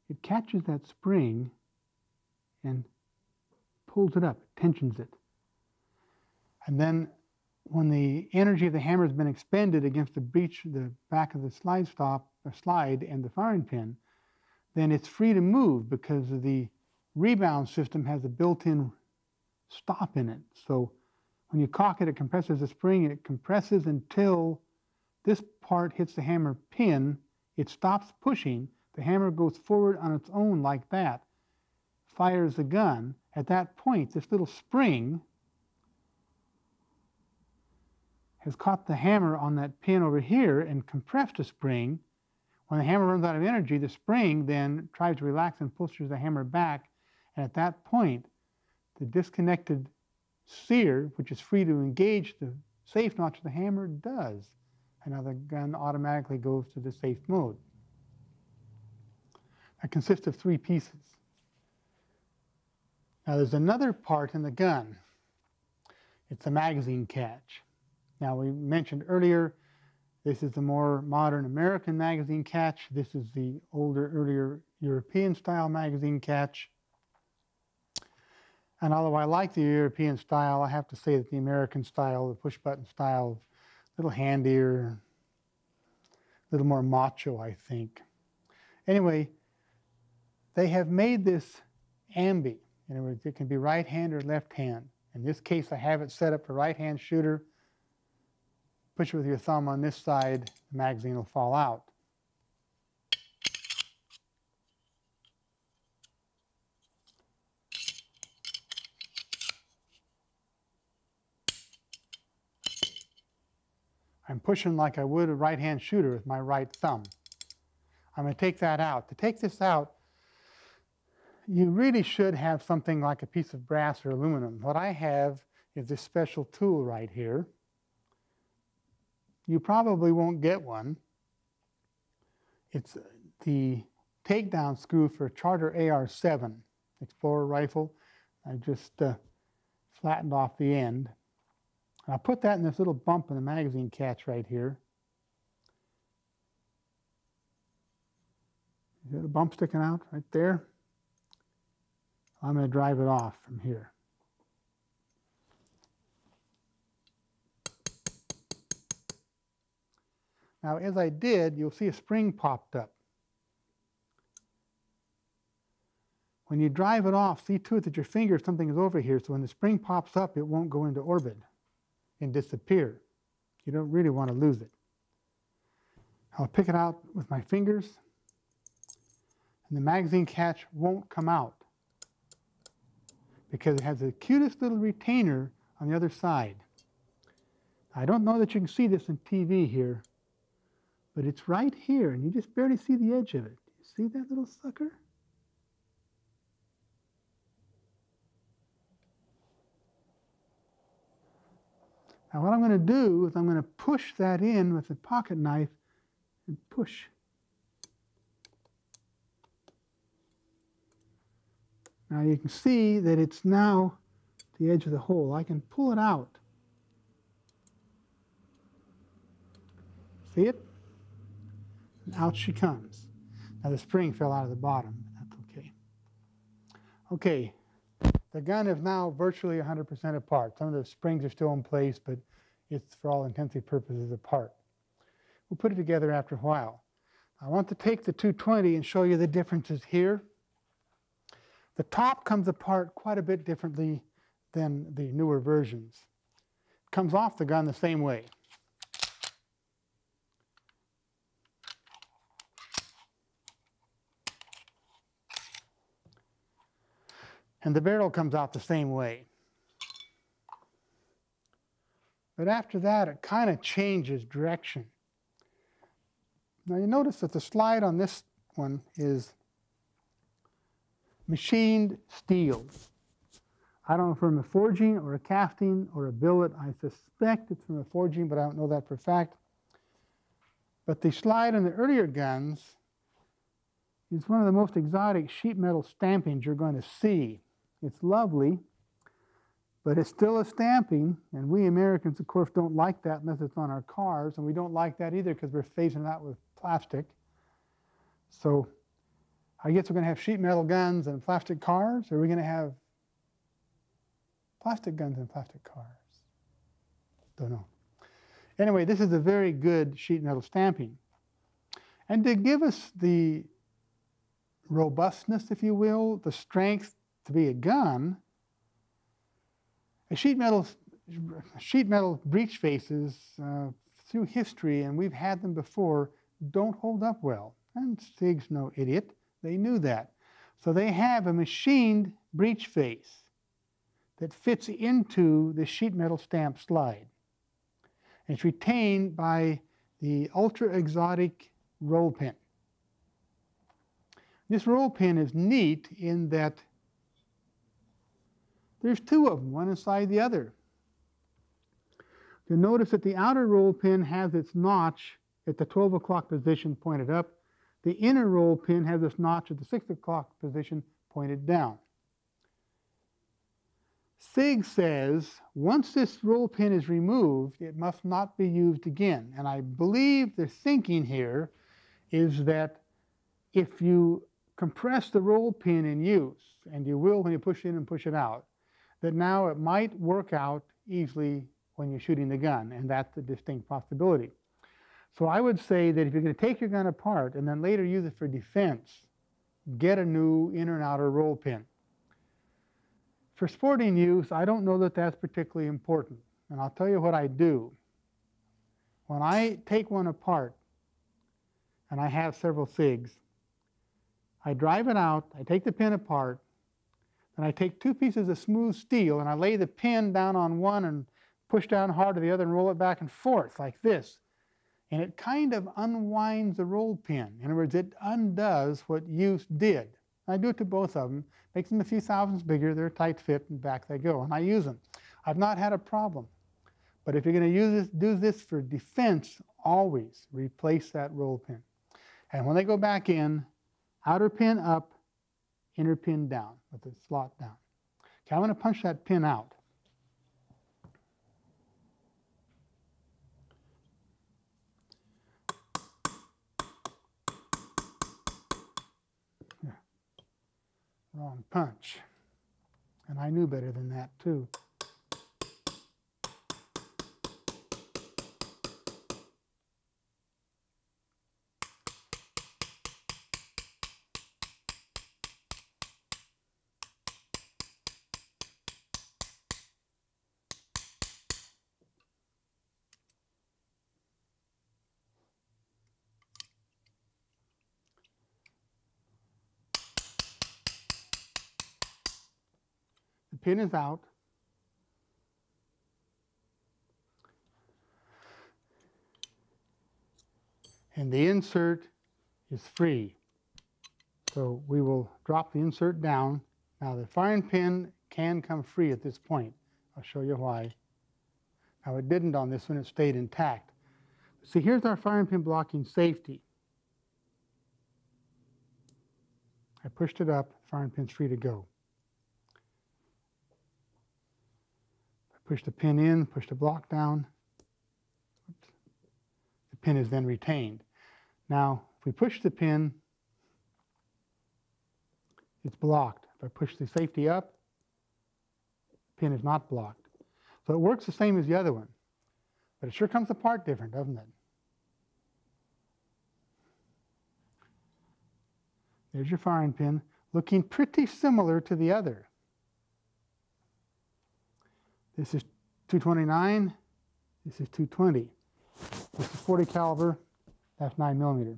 it catches that spring and pulls it up, tensions it. And then when the energy of the hammer has been expended against the back of the slide and the firing pin, then it's free to move because the rebound system has a built-in stop in it. So when you cock it, it compresses the spring, and it compresses until this part hits the hammer pin. It stops pushing. The hammer goes forward on its own like that, fires the gun. At that point, this little spring has caught the hammer on that pin over here and compressed the spring. When the hammer runs out of energy, the spring then tries to relax and pushes the hammer back. And at that point, the disconnected sear, which is free to engage the safe notch of the hammer, does. And now the gun automatically goes to the safe mode. That consists of 3 pieces. Now there's another part in the gun. It's a magazine catch. Now we mentioned earlier, this is the more modern American magazine catch. This is the older, earlier European style magazine catch. And although I like the European style, I have to say that the American style, the push button style, a little handier, a little more macho, I think. Anyway, they have made this ambi. In other words, it can be right hand or left hand. In this case, I have it set up for right hand shooter. Push it with your thumb on this side, the magazine will fall out. I'm pushing like I would a right-hand shooter with my right thumb. I'm going to take that out. To take this out, you really should have something like a piece of brass or aluminum. What I have is this special tool right here. You probably won't get one. It's the takedown screw for a Charter AR-7 Explorer rifle. I just flattened off the end. I'll put that in this little bump in the magazine catch right here. Is there a bump sticking out right there? I'm going to drive it off from here. Now, as I did, you'll see a spring popped up. When you drive it off, see to it that your finger, something is over here, so when the spring pops up, it won't go into orbit and disappear. You don't really want to lose it. I'll pick it out with my fingers, and the magazine catch won't come out because it has the cutest little retainer on the other side. I don't know that you can see this in TV here, but it's right here, and you just barely see the edge of it. You see that little sucker? Now what I'm going to do is I'm going to push that in with a pocket knife and push. Now you can see that it's now the edge of the hole. I can pull it out. See it? And out she comes. Now the spring fell out of the bottom. That's okay. Okay. The gun is now virtually 100% apart. Some of the springs are still in place, but it's for all intents and purposes apart. We'll put it together after a while. I want to take the 220 and show you the differences here. The top comes apart quite a bit differently than the newer versions. It comes off the gun the same way. And the barrel comes out the same way. But after that, it kind of changes direction. Now you notice that the slide on this one is machined steel. I don't know from a forging or a casting or a billet. I suspect it's from a forging, but I don't know that for a fact. But the slide on the earlier guns is one of the most exotic sheet metal stampings you're going to see. It's lovely, but it's still a stamping, and we Americans, of course, don't like that unless it's on our cars, and we don't like that either because we're phasing it out with plastic. So I guess we're going to have sheet metal guns and plastic cars, or are we going to have plastic guns and plastic cars? Don't know. Anyway, this is a very good sheet metal stamping. And to give us the robustness, if you will, the strength to be a gun, a sheet metal breech faces through history, and we've had them before, don't hold up well. And SIG's no idiot. They knew that. So they have a machined breech face that fits into the sheet metal stamp slide. It's retained by the ultra exotic roll pin. This roll pin is neat in that there's two of them, one inside the other. You'll notice that the outer roll pin has its notch at the 12 o'clock position pointed up. The inner roll pin has its notch at the 6 o'clock position pointed down. SIG says once this roll pin is removed, it must not be used again. And I believe the thinking here is that if you compress the roll pin in use, and you will when you push in and push it out, that now it might work out easily when you're shooting the gun, and that's a distinct possibility. So I would say that if you're going to take your gun apart and then later use it for defense, get a new inner and outer roll pin. For sporting use, I don't know that that's particularly important, and I'll tell you what I do. When I take one apart, and I have several SIGs, I drive it out, I take the pin apart, and I take two pieces of smooth steel and I lay the pin down on one and push down hard to the other and roll it back and forth like this. And it kind of unwinds the roll pin. In other words, it undoes what use did. I do it to both of them, makes them a few thousandths bigger, they're a tight fit, and back they go. And I use them. I've not had a problem. But if you're going to do this for defense, always replace that roll pin. And when they go back in, outer pin up, inner pin down, with the slot down. Okay, I'm going to punch that pin out. Yeah. Wrong punch. And I knew better than that, too. The pin is out. And the insert is free. So we will drop the insert down. Now the firing pin can come free at this point. I'll show you why. Now it didn't on this one, it stayed intact. See, here's our firing pin blocking safety. I pushed it up, firing pin's free to go. Push the pin in, push the block down. Oops. The pin is then retained. Now, if we push the pin, it's blocked. If I push the safety up, the pin is not blocked. So it works the same as the other one, but it sure comes apart different, doesn't it? There's your firing pin, looking pretty similar to the other. This is 229, this is 220. This is 40 caliber, that's 9mm.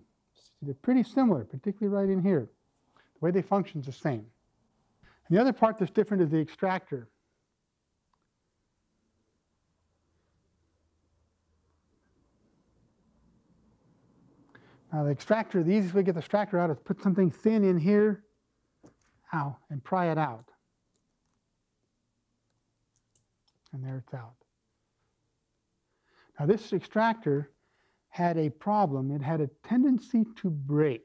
They're pretty similar, particularly right in here. The way they function is the same. And the other part that's different is the extractor. Now the extractor, the easiest way to get the extractor out is put something thin in here, ow, and pry it out. and there it's out. Now this extractor had a problem. It had a tendency to break.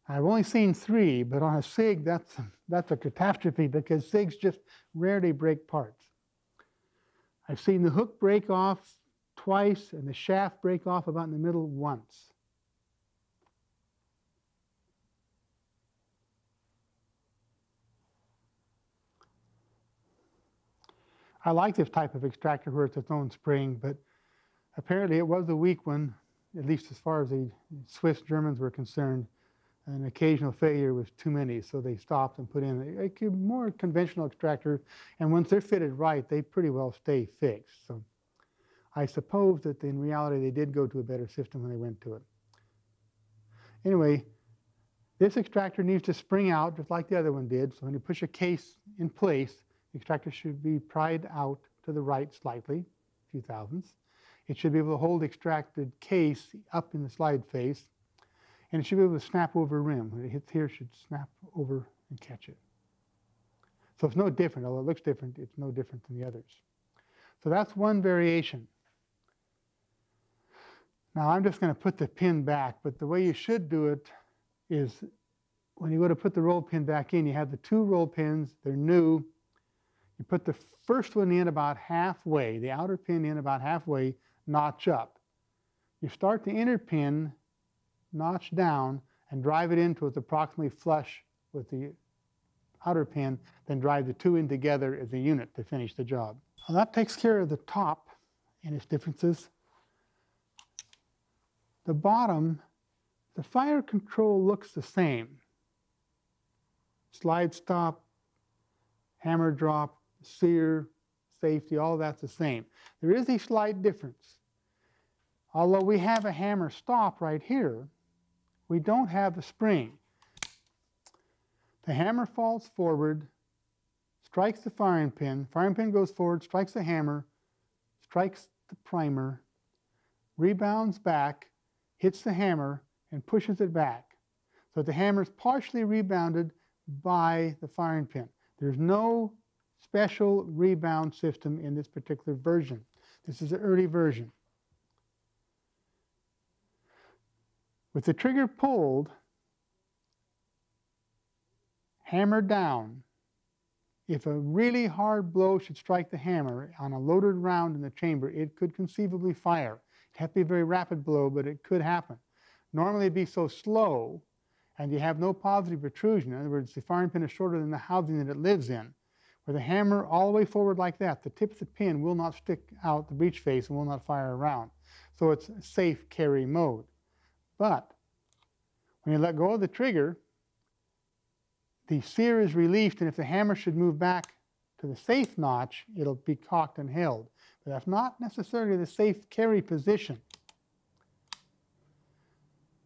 I've only seen 3, but on a SIG, that's a catastrophe because SIGs just rarely break parts. I've seen the hook break off twice and the shaft break off about in the middle once. I like this type of extractor where it's its own spring, but apparently it was a weak one, at least as far as the Swiss Germans were concerned. An occasional failure was too many, so they stopped and put in a more conventional extractor, and once they're fitted right, they pretty well stay fixed. So I suppose that in reality they did go to a better system when they went to it. Anyway, this extractor needs to spring out just like the other one did, so when you push a case in place, the extractor should be pried out to the right slightly, a few thousandths. It should be able to hold the extracted case up in the slide face, and it should be able to snap over rim. When it hits here, it should snap over and catch it. So it's no different. Although it looks different, it's no different than the others. So that's one variation. Now I'm just going to put the pin back, but the way you should do it is when you go to put the roll pin back in, you have the 2 roll pins. They're new. You put the first one in about halfway, the outer pin in about halfway, notch up. You start the inner pin, notch down, and drive it in until it's approximately flush with the outer pin, then drive the 2 in together as a unit to finish the job. Well, that takes care of the top and its differences. The bottom, the fire control looks the same. Slide stop, hammer drop, sear, safety, all that's the same. There is a slight difference. Although we have a hammer stop right here, we don't have the spring. The hammer falls forward, strikes the firing pin goes forward, strikes the hammer, strikes the primer, rebounds back, hits the hammer, and pushes it back. So the hammer is partially rebounded by the firing pin. There's no special rebound system in this particular version. This is an early version. With the trigger pulled, hammer down, if a really hard blow should strike the hammer on a loaded round in the chamber, it could conceivably fire. It'd have to be a very rapid blow, but it could happen. Normally it'd be so slow, and you have no positive protrusion. In other words, the firing pin is shorter than the housing that it lives in. With a hammer all the way forward like that, the tip of the pin will not stick out the breech face and will not fire around. So it's a safe carry mode. But when you let go of the trigger, the sear is released, and if the hammer should move back to the safe notch, it'll be cocked and held. But that's not necessarily the safe carry position.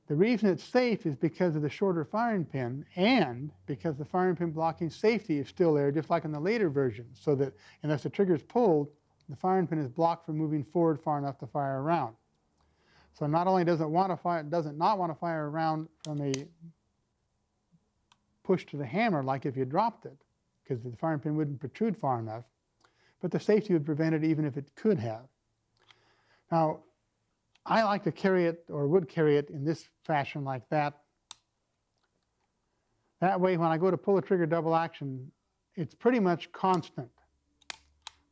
The reason it's safe is because of the shorter firing pin and because the firing pin blocking safety is still there, just like in the later versions, so that unless the trigger is pulled, the firing pin is blocked from moving forward far enough to fire around. So not only does it not want to fire around from a push to the hammer like if you dropped it, because the firing pin wouldn't protrude far enough, but the safety would prevent it even if it could have. Now, I like to carry it, or would carry it, in this fashion like that. That way, when I go to pull the trigger double action, it's pretty much constant.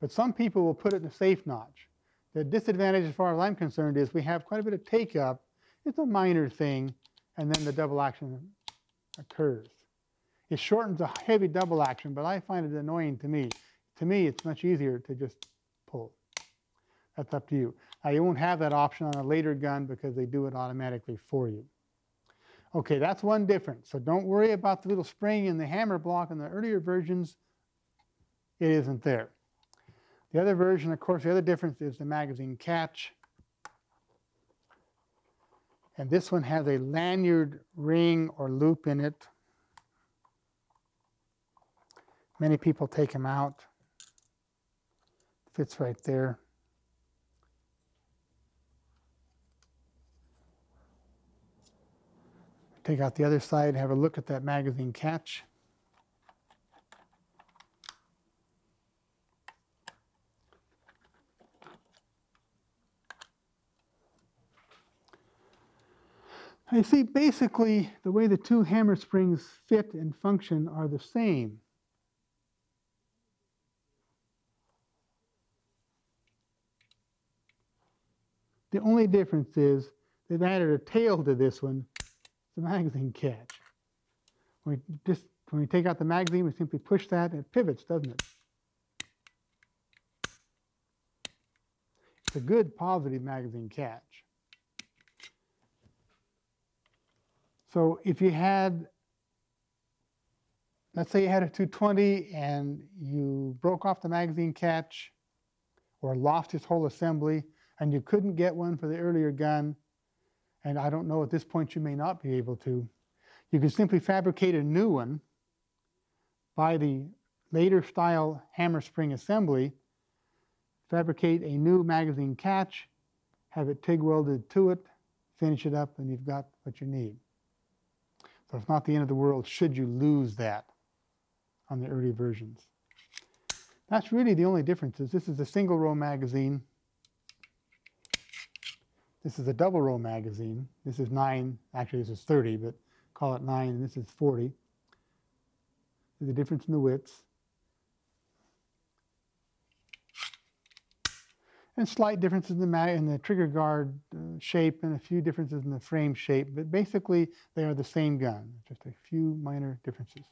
But some people will put it in a safe notch. The disadvantage, as far as I'm concerned, is we have quite a bit of take-up. It's a minor thing, and then the double action occurs. It shortens a heavy double action, but I find it annoying to me. To me, it's much easier to just pull. That's up to you. Now, you won't have that option on a later gun because they do it automatically for you. Okay, that's one difference. So don't worry about the little spring in the hammer block in the earlier versions. It isn't there. The other version, of course, the other difference is the magazine catch. And this one has a lanyard ring or loop in it. Many people take them out. Fits right there. Take out the other side, have a look at that magazine catch. You see, basically, the way the two hammer springs fit and function are the same. The only difference is they've added a tail to this one, the magazine catch. When we take out the magazine, we simply push that and it pivots, doesn't it? It's a good positive magazine catch. So if you had, let's say you had a 220 and you broke off the magazine catch or lost its whole assembly and you couldn't get one for the earlier gun, and I don't know, at this point you may not be able to, you can simply fabricate a new one, buy the later style hammer spring assembly, fabricate a new magazine catch, have it TIG welded to it, finish it up, and you've got what you need. So it's not the end of the world should you lose that on the early versions. That's really the only difference. Is this is a single row magazine. This is a double row magazine. This is 9, actually this is 30, but call it 9, and this is 40. There's a difference in the widths. And slight differences in the trigger guard shape and a few differences in the frame shape, but basically they are the same gun, just a few minor differences.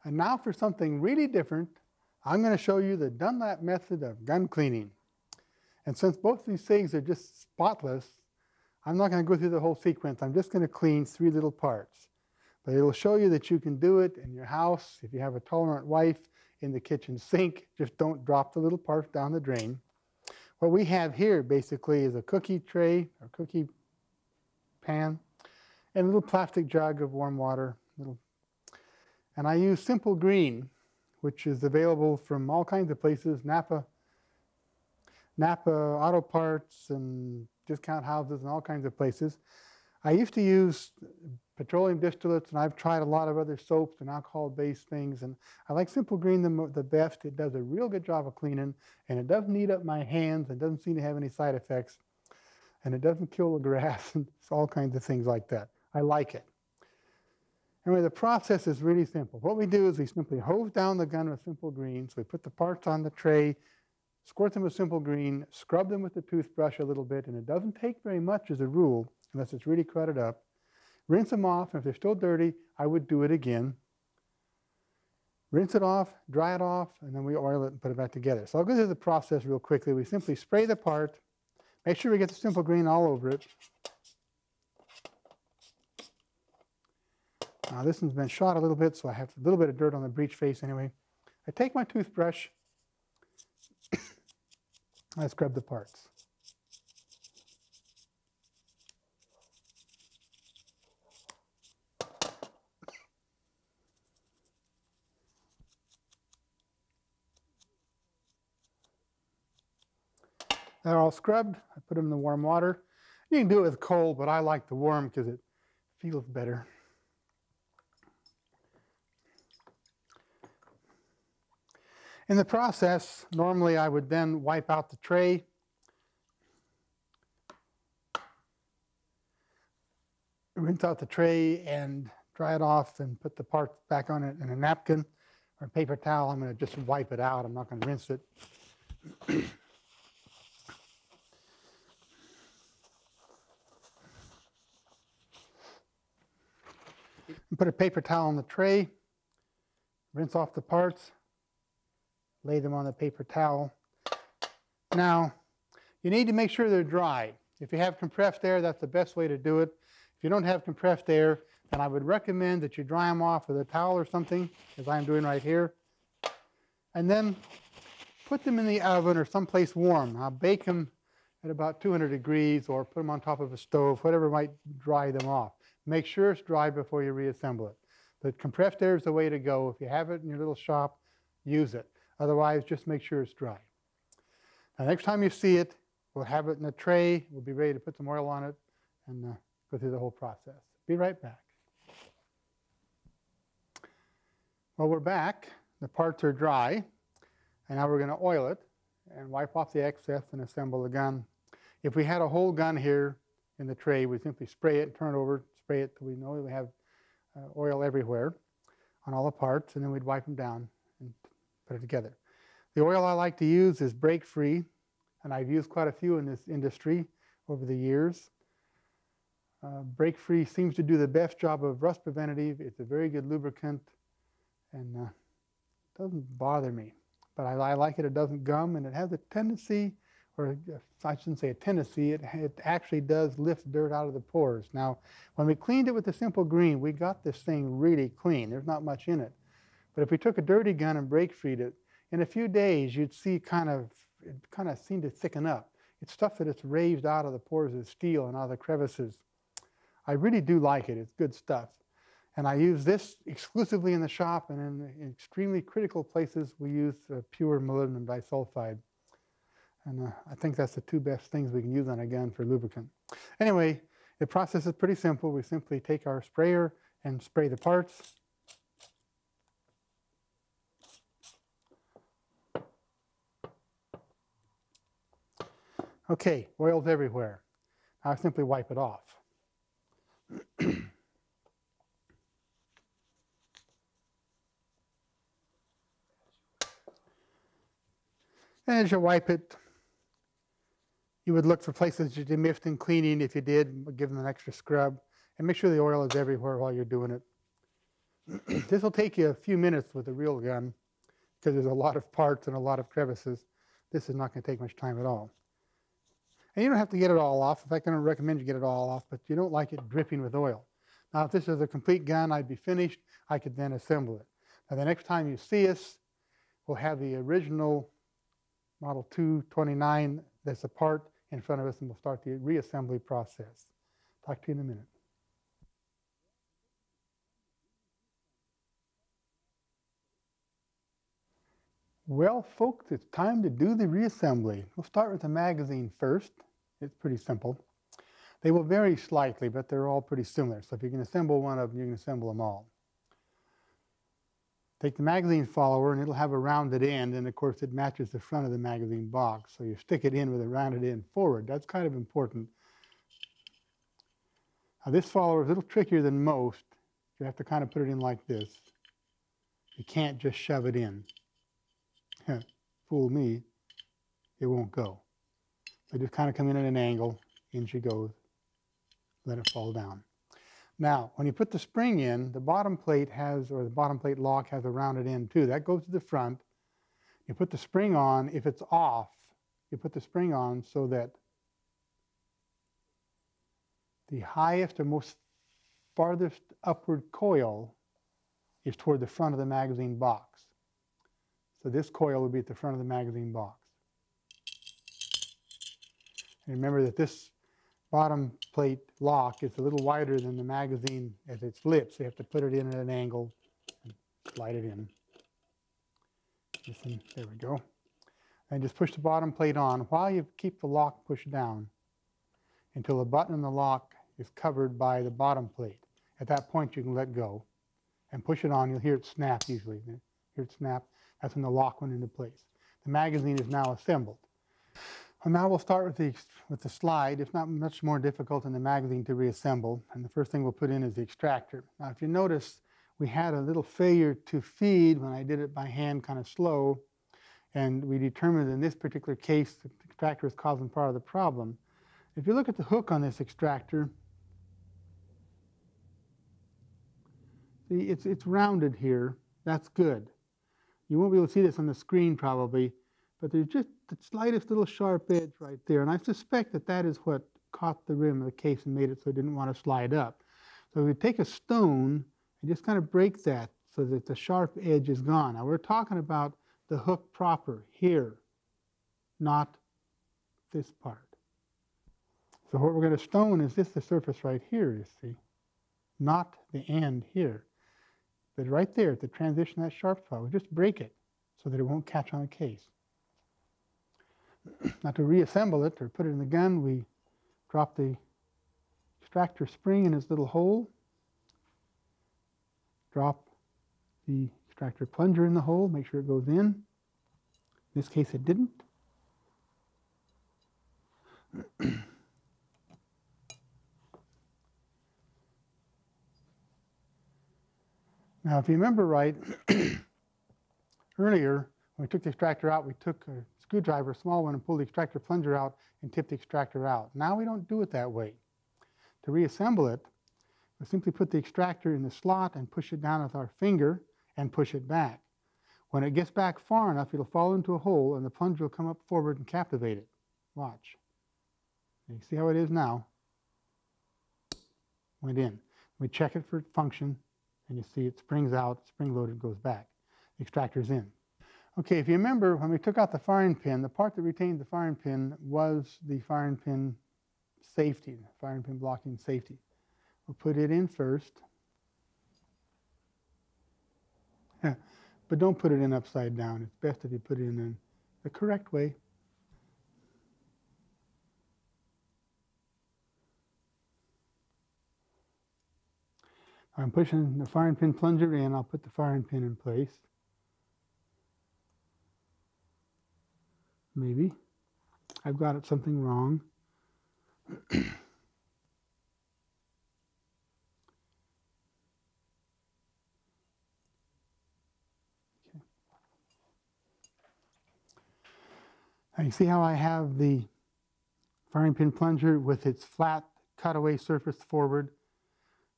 And now for something really different, I'm going to show you the Dunlap method of gun cleaning. And since both these SIGs are just spotless, I'm not going to go through the whole sequence. I'm just going to clean 3 little parts. But it'll show you that you can do it in your house. If you have a tolerant wife, in the kitchen sink, just don't drop the little parts down the drain. What we have here basically is a cookie tray or cookie pan and a little plastic jug of warm water. And I use Simple Green, which is available from all kinds of places, Napa Auto Parts and discount houses and all kinds of places. I used to use petroleum distillates, and I've tried a lot of other soaps and alcohol-based things, and I like Simple Green the best. It does a real good job of cleaning, and it doesn't eat up my hands. It doesn't seem to have any side effects, and it doesn't kill the grass, and all kinds of things like that. I like it. Anyway, the process is really simple. What we do is we simply hose down the gun with Simple Green. So we put the parts on the tray, squirt them with Simple Green, scrub them with the toothbrush a little bit, and it doesn't take very much as a rule, unless it's really cluttered up. Rinse them off, and if they're still dirty, I would do it again. Rinse it off, dry it off, and then we oil it and put it back together. So I'll go through the process real quickly. We simply spray the part, make sure we get the Simple Green all over it. Now this one's been shot a little bit, so I have a little bit of dirt on the breech face anyway. I take my toothbrush, I scrub the parts. They're all scrubbed. I put them in the warm water. You can do it with cold, but I like the warm because it feels better. In the process, normally I would then wipe out the tray. Rinse out the tray and dry it off and put the parts back on it in a napkin or a paper towel. I'm going to just wipe it out. I'm not going to rinse it. And put a paper towel on the tray, rinse off the parts, lay them on the paper towel. Now, you need to make sure they're dry. If you have compressed air, that's the best way to do it. If you don't have compressed air, then I would recommend that you dry them off with a towel or something, as I'm doing right here. And then put them in the oven or someplace warm. I'll bake them at about 200 degrees or put them on top of a stove, whatever might dry them off. Make sure it's dry before you reassemble it. But compressed air is the way to go. If you have it in your little shop, use it. Otherwise, just make sure it's dry. Now, next time you see it, we'll have it in a tray. We'll be ready to put some oil on it and go through the whole process. Be right back. Well, we're back. The parts are dry. And now we're going to oil it and wipe off the excess and assemble the gun. If we had a whole gun here in the tray, we simply spray it, turn it over, spray it till we know we have oil everywhere on all the parts, and then we'd wipe them down and put it together. The oil I like to use is break-free, and I've used quite a few in this industry over the years. Break-free seems to do the best job of rust preventative. It's a very good lubricant, and it doesn't bother me. But I like it. It doesn't gum, and it has a tendency, or I shouldn't say a tendency, it actually does lift dirt out of the pores. Now, when we cleaned it with the simple green, we got this thing really clean. There's not much in it. But if we took a dirty gun and break-freed it, in a few days, you'd see it kind of seemed to thicken up. It's stuff that it's raised out of the pores of steel and out of the crevices. I really do like it. It's good stuff. And I use this exclusively in the shop, and in extremely critical places, we use pure molybdenum disulfide. And I think that's the two best things we can use on a gun for lubricant. Anyway, the process is pretty simple. We simply take our sprayer and spray the parts. Okay, oil's everywhere. Now I simply wipe it off. And as you wipe it, you would look for places you missed in cleaning. If you did, give them an extra scrub. And make sure the oil is everywhere while you're doing it. This will take you a few minutes with a real gun because there's a lot of parts and a lot of crevices. This is not going to take much time at all. And you don't have to get it all off. In fact, I don't recommend you get it all off, but you don't like it dripping with oil. Now, if this is a complete gun, I'd be finished. I could then assemble it. Now, the next time you see us, we'll have the original Model 229 that's a part in front of us, and we'll start the reassembly process. Talk to you in a minute. Well, folks, it's time to do the reassembly. We'll start with the magazine first. It's pretty simple. They will vary slightly, but they're all pretty similar. So if you can assemble one of them, you can assemble them all. Take the magazine follower, and it'll have a rounded end, and of course it matches the front of the magazine box. So you stick it in with a rounded end forward. That's kind of important. Now this follower is a little trickier than most. You have to kind of put it in like this. You can't just shove it in. Fool me, it won't go. So just kind of come in at an angle, in she goes, let it fall down. Now, when you put the spring in, the bottom plate has, or the bottom plate lock has a rounded end too. That goes to the front. You put the spring on. If it's off, you put the spring on so that the highest or most farthest upward coil is toward the front of the magazine box. So this coil will be at the front of the magazine box. And remember that this bottom plate lock is a little wider than the magazine at its lips. So you have to put it in at an angle and slide it in. Listen, there we go. And just push the bottom plate on while you keep the lock pushed down until the button in the lock is covered by the bottom plate. At that point, you can let go and push it on. You'll hear it snap usually. You hear it snap. That's when the lock went into place. The magazine is now assembled. And now we'll start with the slide. It's not much more difficult than the magazine to reassemble. And the first thing we'll put in is the extractor. Now, if you notice, we had a little failure to feed when I did it by hand, kind of slow. And we determined in this particular case, the extractor is causing part of the problem. If you look at the hook on this extractor, see, it's rounded here. That's good. You won't be able to see this on the screen probably, but there's just the slightest little sharp edge right there. And I suspect that that is what caught the rim of the case and made it so it didn't want to slide up. So we take a stone and just kind of break that so that the sharp edge is gone. Now we're talking about the hook proper here, not this part. So what we're going to stone is the surface right here, you see, not the end here. But right there at the transition of that sharp spot, we just break it so that it won't catch on the case. Now to reassemble it or put it in the gun, we drop the extractor spring in its little hole, drop the extractor plunger in the hole, make sure it goes in, In this case, it didn't. Now, if you remember right, earlier, when we took the extractor out, we took a screwdriver, a small one, and pulled the extractor plunger out and tipped the extractor out. Now we don't do it that way. To reassemble it, we simply put the extractor in the slot and push it down with our finger and push it back. When it gets back far enough, it'll fall into a hole and the plunger will come up forward and captivate it. Watch. You see how it is now? Went in. We check it for function, and you see it springs out, spring loaded, goes back. The extractor's in. Okay, if you remember, when we took out the firing pin, the part that retained the firing pin was the firing pin safety, firing pin blocking safety. We'll put it in first. But don't put it in upside down. It's best if you put it in the correct way. I'm pushing the firing pin plunger in. I'll put the firing pin in place. Maybe. I've got it something wrong. Okay. Now you see how I have the firing pin plunger with its flat cutaway surface forward.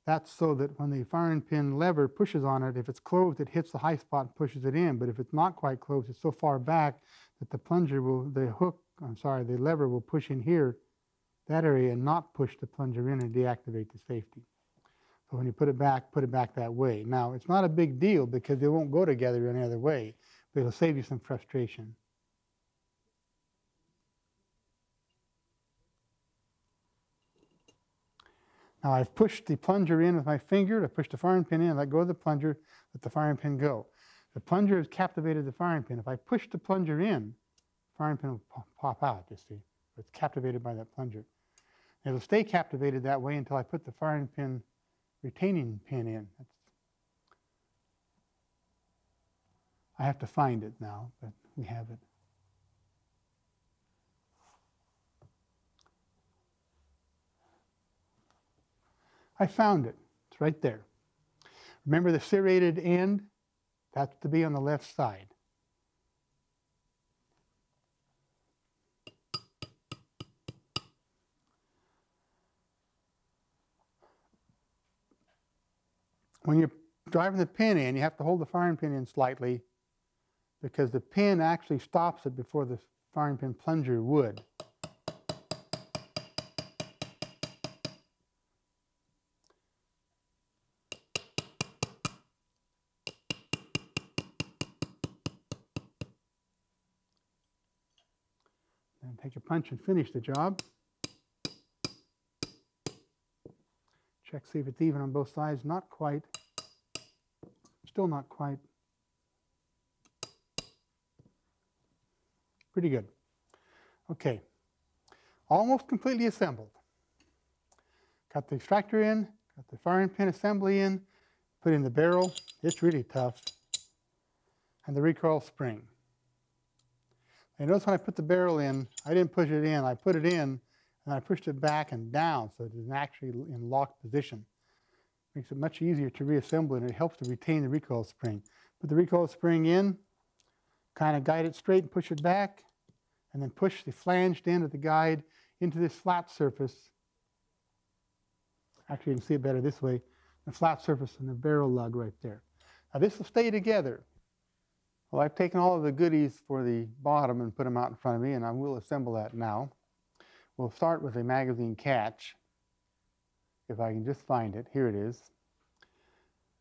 That's so that when the firing pin lever pushes on it, if it's closed, it hits the high spot and pushes it in. But if it's not quite closed, it's so far back that the the lever will push in here, that area, and not push the plunger in and deactivate the safety. So when you put it back that way. Now, it's not a big deal because they won't go together any other way, but it'll save you some frustration. Now I've pushed the plunger in with my finger. I pushed the firing pin in, let go of the plunger, let the firing pin go. The plunger has captivated the firing pin. If I push the plunger in, the firing pin will pop out, you see. It's captivated by that plunger. It'll stay captivated that way until I put the firing pin retaining pin in. I have to find it now, but we have it. I found it. It's right there. Remember the serrated end? That's to be on the left side. When you're driving the pin in, you have to hold the firing pin in slightly because the pin actually stops it before the firing pin plunger would. And take a punch and finish the job. Check, see if it's even on both sides. Not quite. Still not quite. Pretty good. Okay. Almost completely assembled. Got the extractor in, got the firing pin assembly in, put in the barrel. It's really tough. And the recoil spring. And notice when I put the barrel in, I didn't push it in. I put it in, and I pushed it back and down so it is actually in locked position. Makes it much easier to reassemble it, and it helps to retain the recoil spring. Put the recoil spring in, kind of guide it straight and push it back, and then push the flanged end of the guide into this flat surface. Actually, you can see it better this way. The flat surface and the barrel lug right there. Now this will stay together. Well, I've taken all of the goodies for the bottom and put them out in front of me, and I will assemble that now. We'll start with a magazine catch, if I can just find it. Here it is.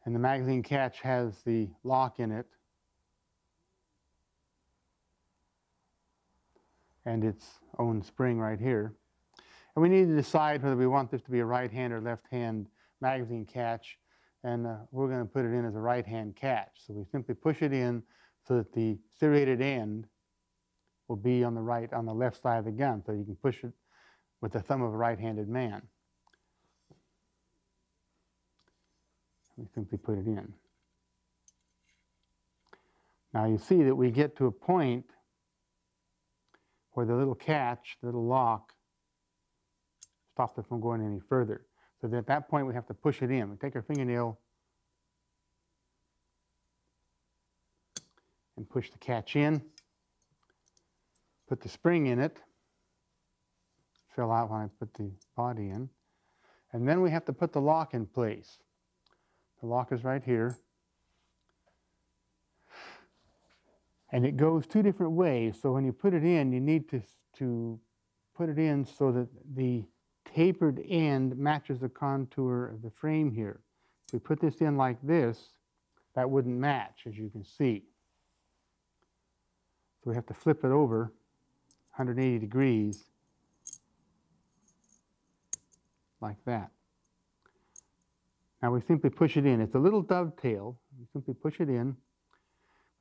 And the magazine catch has the lock in it and its own spring right here. And we need to decide whether we want this to be a right-hand or left-hand magazine catch, and we're going to put it in as a right-hand catch. So we simply push it in so that the serrated end will be on the left side of the gun, so you can push it with the thumb of a right-handed man. We simply put it in. Now you see that we get to a point where the little catch, the little lock, stops it from going any further. So that at that point we have to push it in. We take our fingernail and push the catch in, put the spring in it, fell out when I put the body in, and then we have to put the lock in place. The lock is right here, and it goes two different ways. So when you put it in, you need to put it in so that the tapered end matches the contour of the frame here. If we put this in like this, that wouldn't match, as you can see. So we have to flip it over 180 degrees like that. Now we simply push it in. It's a little dovetail. We simply push it in.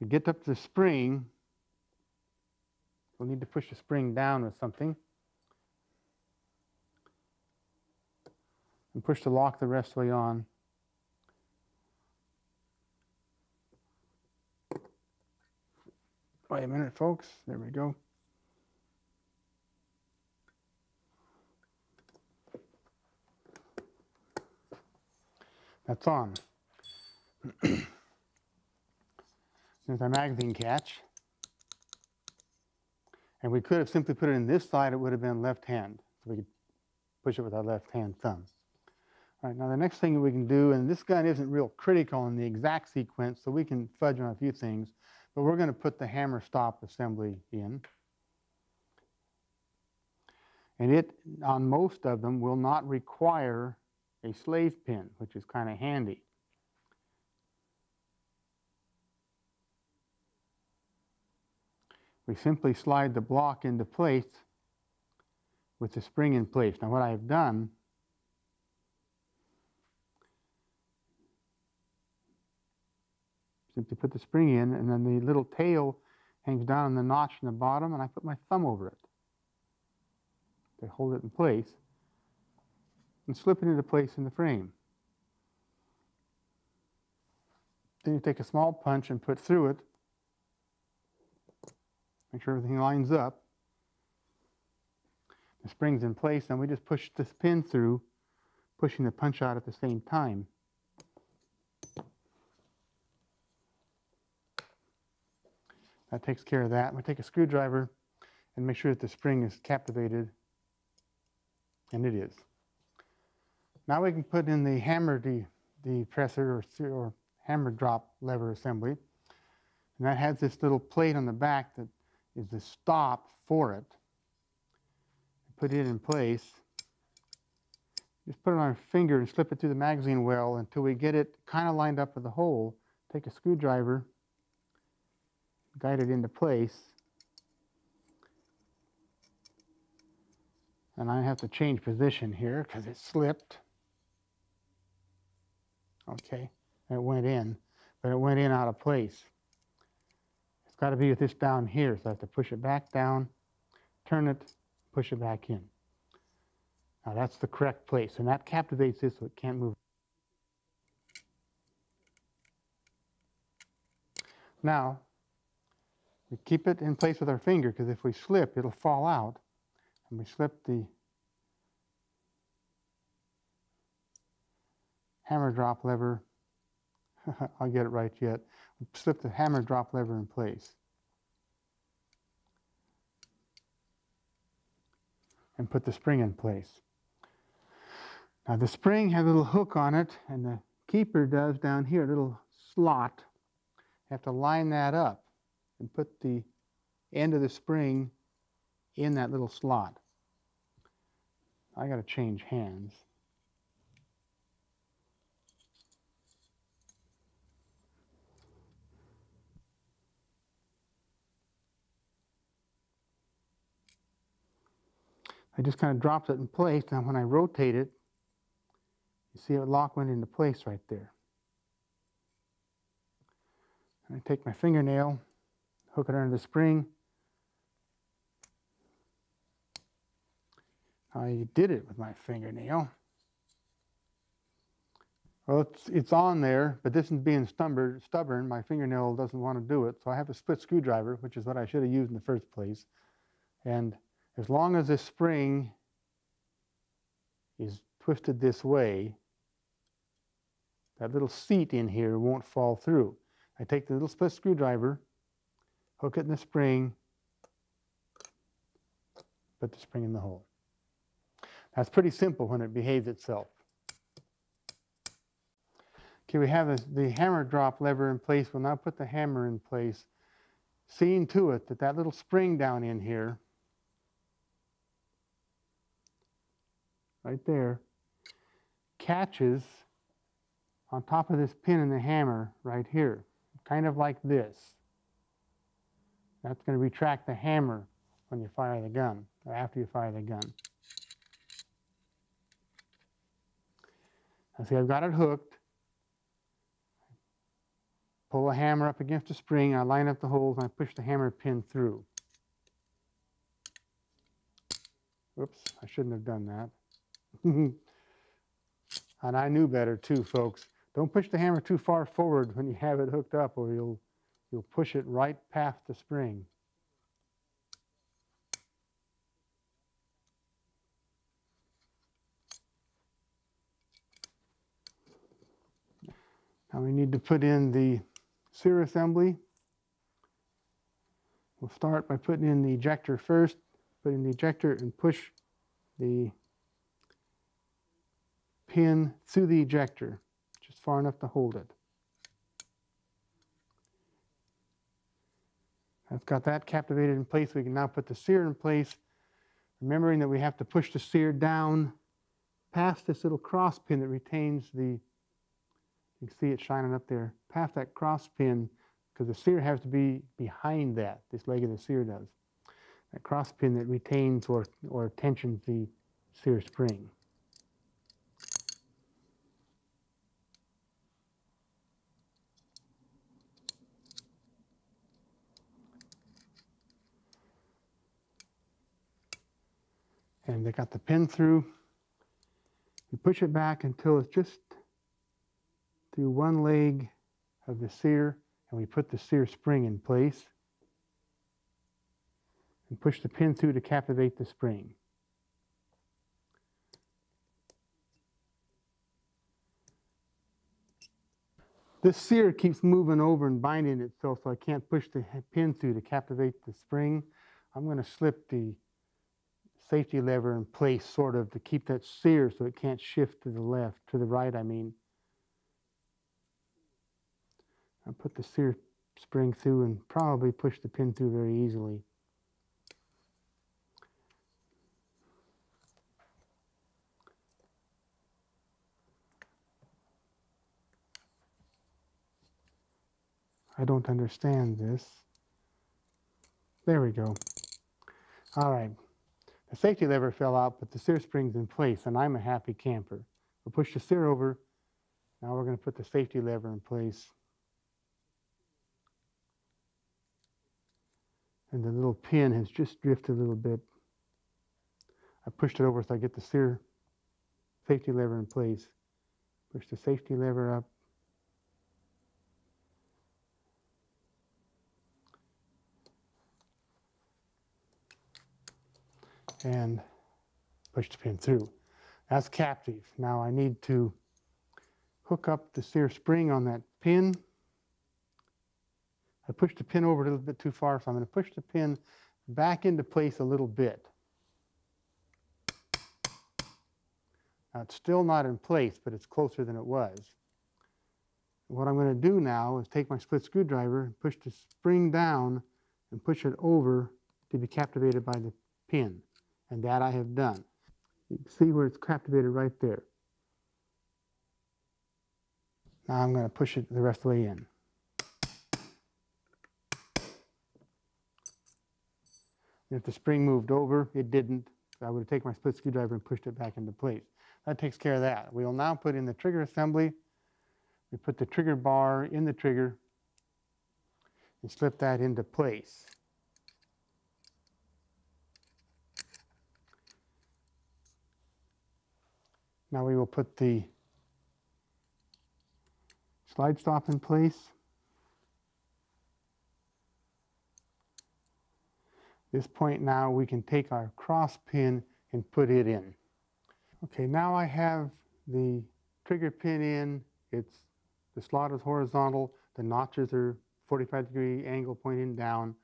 We get up to the spring. We'll need to push the spring down with something. And push the lock the rest of the way on. Wait a minute, folks. There we go. That's on. There's our magazine catch. And we could have simply put it in this side, it would have been left hand. So we could push it with our left hand thumb. All right, now the next thing we can do, and this gun isn't real critical in the exact sequence, so we can fudge on a few things, but we're going to put the hammer stop assembly in. And it, on most of them, will not require a slave pin, which is kind of handy. We simply slide the block into place with the spring in place. Now what I've done, simply put the spring in, and then the little tail hangs down on the notch in the bottom, and I put my thumb over it to hold it in place and slip it into place in the frame. Then you take a small punch and put through it. Make sure everything lines up. The spring's in place, and we just push this pin through, pushing the punch out at the same time. That takes care of that. We take a screwdriver and make sure that the spring is captivated, and it is. Now we can put in the hammer depressor or hammer drop lever assembly, and that has this little plate on the back that is the stop for it. Put it in place. Just put it on our finger and slip it through the magazine well until we get it kind of lined up with the hole. Take a screwdriver, guide it into place. And I have to change position here because it slipped. Okay, it went in, but it went in out of place. It's got to be with this down here, so I have to push it back down, turn it, push it back in. Now that's the correct place, and that captivates this so it can't move. Now, we keep it in place with our finger, because if we slip, it'll fall out. And we slip the hammer drop lever. I'll get it right yet. We slip the hammer drop lever in place. And put the spring in place. Now the spring has a little hook on it, and the keeper does down here, a little slot. You have to line that up and put the end of the spring in that little slot. I got to change hands. I just kind of dropped it in place. Now when I rotate it, you see it lock went into place right there. And I take my fingernail, hook it under the spring. I did it with my fingernail. Well, it's on there, but this is being stubborn. My fingernail doesn't want to do it, so I have a split screwdriver, which is what I should have used in the first place. And as long as this spring is twisted this way, that little seat in here won't fall through. I take the little split screwdriver, hook it in the spring, put the spring in the hole. That's pretty simple when it behaves itself. Okay, we have the hammer drop lever in place. We'll now put the hammer in place, seeing to it that that little spring down in here, right there, catches on top of this pin in the hammer right here, kind of like this. That's going to retract the hammer when you fire the gun, or after you fire the gun. Now see, I've got it hooked. Pull the hammer up against the spring, I line up the holes, and I push the hammer pin through. Whoops, I shouldn't have done that. And I knew better too, folks. Don't push the hammer too far forward when you have it hooked up, or you'll push it right past the spring. Now we need to put in the sear assembly. We'll start by putting in the ejector first. Put in the ejector and push the pin through the ejector, just far enough to hold it. I've got that captivated in place. We can now put the sear in place, remembering that we have to push the sear down past this little cross pin that retains the, you can see it shining up there, past that cross pin, because the sear has to be behind that, this leg of the sear does. That cross pin that retains or tensions the sear spring. And they got the pin through. We push it back until it's just through one leg of the sear, and we put the sear spring in place and push the pin through to captivate the spring. This sear keeps moving over and binding itself, so I can't push the pin through to captivate the spring. I'm going to slip the safety lever in place, sort of, to keep that sear so it can't shift to the left, to the right, I mean. I'll put the sear spring through and probably push the pin through very easily. I don't understand this. There we go. All right. The safety lever fell out, but the sear spring's in place, and I'm a happy camper. We'll push the sear over. Now we're going to put the safety lever in place. And the little pin has just drifted a little bit. I pushed it over so I get the sear safety lever in place. Push the safety lever up. And push the pin through. That's captive. Now I need to hook up the sear spring on that pin. I pushed the pin over a little bit too far, so I'm going to push the pin back into place a little bit. Now it's still not in place, but it's closer than it was. What I'm going to do now is take my split screwdriver, push the spring down, and push it over to be captivated by the pin. And that I have done. You can see where it's captivated right there. Now I'm going to push it the rest of the way in. If the spring moved over, it didn't. I would have taken my split screwdriver and pushed it back into place. That takes care of that. We will now put in the trigger assembly. We put the trigger bar in the trigger and slip that into place. Now we will put the slide stop in place. this point now we can take our cross pin and put it in. Okay, now I have the trigger pin in. The slot is horizontal, the notches are 45-degree angle pointing down.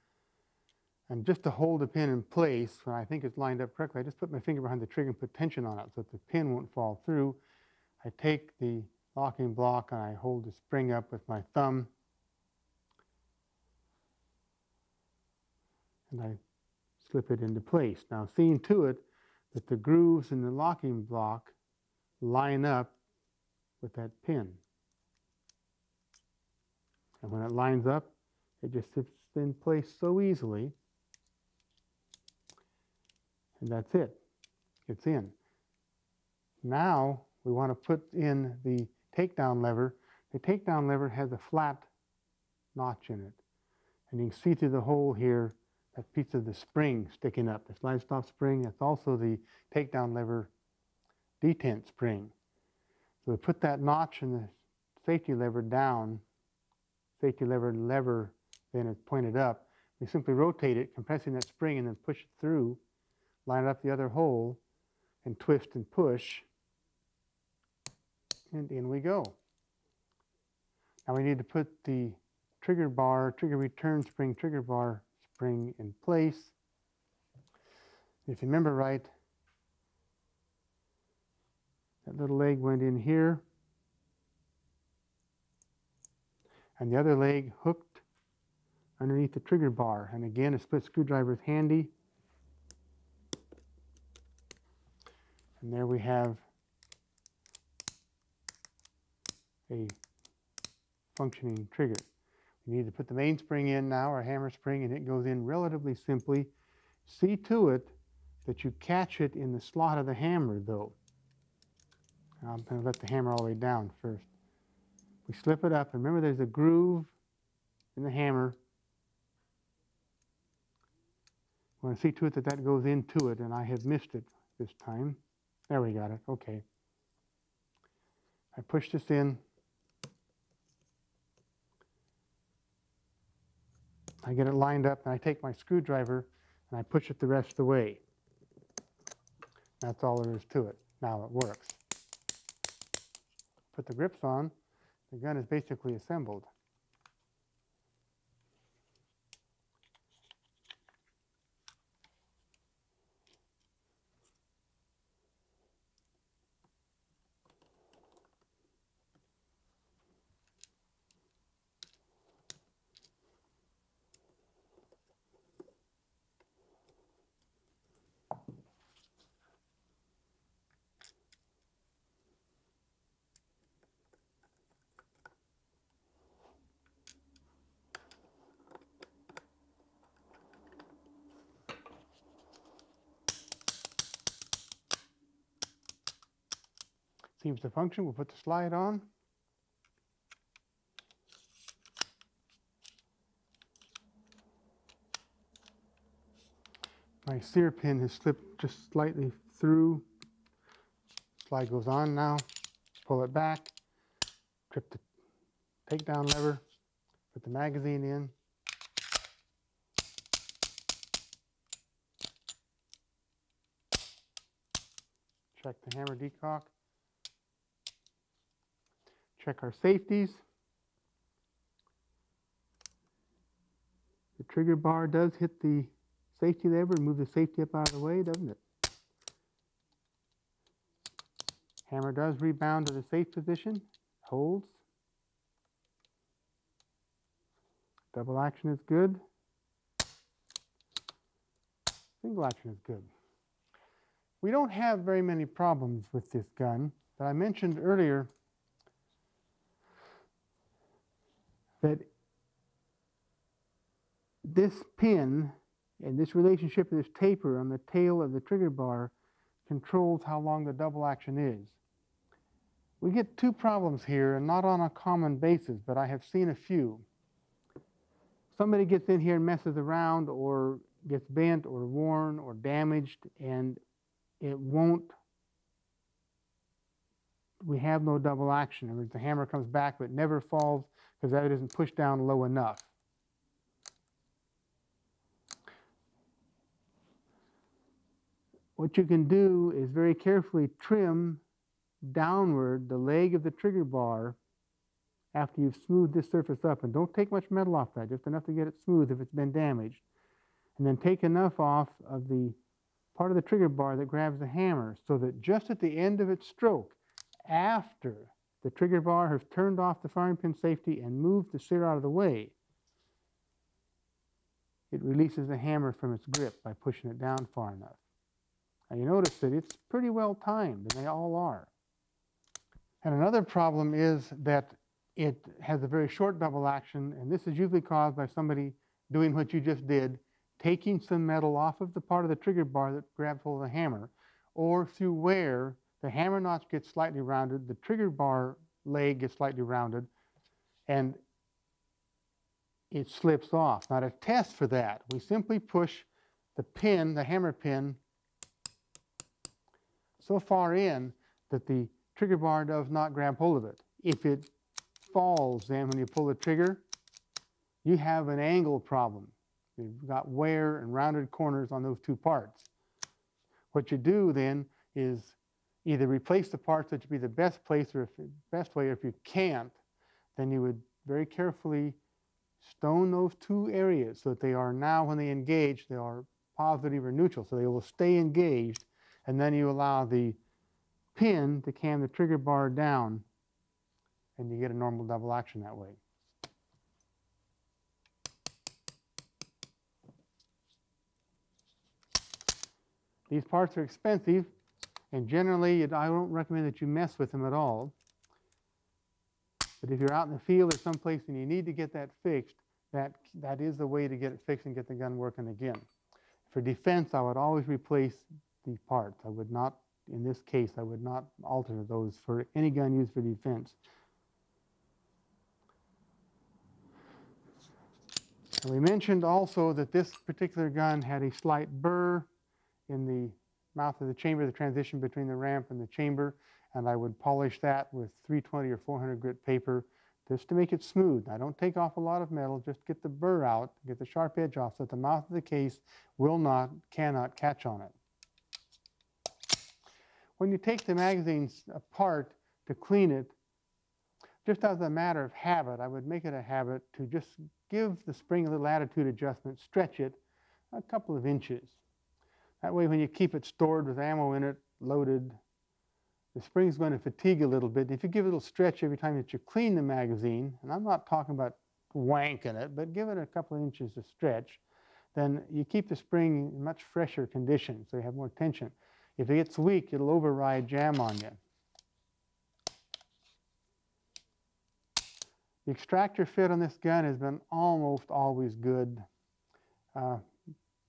And just to hold the pin in place, when I think it's lined up correctly, I just put my finger behind the trigger and put tension on it so that the pin won't fall through. I take the locking block and I hold the spring up with my thumb. And I slip it into place. Now, seeing to it that the grooves in the locking block line up with that pin. And when it lines up, it just sits in place so easily. And that's it. It's in. Now we want to put in the takedown lever. The takedown lever has a flat notch in it. And you can see through the hole here that piece of the spring sticking up. The slide stop spring, that's also the takedown lever detent spring. So we put that notch in the safety lever down. Safety lever then is pointed up. We simply rotate it, compressing that spring, and then push it through. Line it up the other hole, and twist and push, and in we go. Now we need to put the trigger return spring, trigger bar spring in place. If you remember right, that little leg went in here, and the other leg hooked underneath the trigger bar. And again, a split screwdriver is handy. And there we have a functioning trigger. We need to put the mainspring in now, our hammer spring, and it goes in relatively simply. See to it that you catch it in the slot of the hammer, though. I'm going to let the hammer all the way down first. We slip it up, and remember there's a groove in the hammer. We want to see to it that that goes into it, and I have missed it this time. There we got it, okay. I push this in. I get it lined up, and I take my screwdriver and I push it the rest of the way. That's all there is to it. Now it works. Put the grips on, the gun is basically assembled. Seems to function. We'll put the slide on. My sear pin has slipped just slightly through. Slide goes on now. Pull it back. Trip the takedown lever. Put the magazine in. Check the hammer decock. Check our safeties. The trigger bar does hit the safety lever and move the safety up out of the way, doesn't it? Hammer does rebound to the safe position, holds. Double action is good. Single action is good. We don't have very many problems with this gun, but I mentioned earlier that this pin and this relationship of this taper on the tail of the trigger bar controls how long the double action is. We get two problems here, and not on a common basis, but I have seen a few. Somebody gets in here and messes around, or gets bent or worn or damaged, and it won't, we have no double action. In other words, the hammer comes back but never falls because that isn't pushed down low enough. what you can do is very carefully trim downward the leg of the trigger bar after you've smoothed this surface up. And don't take much metal off that, just enough to get it smooth if it's been damaged. And then take enough off of the part of the trigger bar that grabs the hammer so that just at the end of its stroke, after the trigger bar has turned off the firing pin safety and moved the sear out of the way, it releases the hammer from its grip by pushing it down far enough. Now you notice that it's pretty well timed, and they all are. And another problem is that it has a very short double action, and this is usually caused by somebody doing what you just did, taking some metal off of the part of the trigger bar that grabs hold of the hammer, or through wear, the hammer notch gets slightly rounded, the trigger bar leg gets slightly rounded, and it slips off. Now to test for that, we simply push the pin, the hammer pin, so far in that the trigger bar does not grab hold of it. If it falls then when you pull the trigger, you have an angle problem. You've got wear and rounded corners on those two parts. What you do then is either replace the parts that would be the best place or best way, or if you can't, then you would very carefully stone those two areas so that they are now, when they engage, they are positive or neutral, so they will stay engaged, and then you allow the pin to cam the trigger bar down, and you get a normal double action that way. These parts are expensive, and generally I don't recommend that you mess with them at all. But if you're out in the field or someplace and you need to get that fixed, that is the way to get it fixed and get the gun working again. For defense, I would always replace the parts. I would not, in this case, I would not alter those for any gun used for defense. And we mentioned also that this particular gun had a slight burr in the mouth of the chamber, the transition between the ramp and the chamber, and I would polish that with 320 or 400 grit paper just to make it smooth. I don't take off a lot of metal, just get the burr out, get the sharp edge off so that the mouth of the case cannot catch on it. When you take the magazines apart to clean it, just as a matter of habit, I would make it a habit to just give the spring a little attitude adjustment, stretch it a couple of inches. That way when you keep it stored with ammo in it, loaded, the spring's going to fatigue a little bit. If you give it a little stretch every time that you clean the magazine, and I'm not talking about wanking it, but give it a couple of inches of stretch, then you keep the spring in much fresher condition, so you have more tension. If it gets weak, it'll override jam on you. The extractor fit on this gun has been almost always good.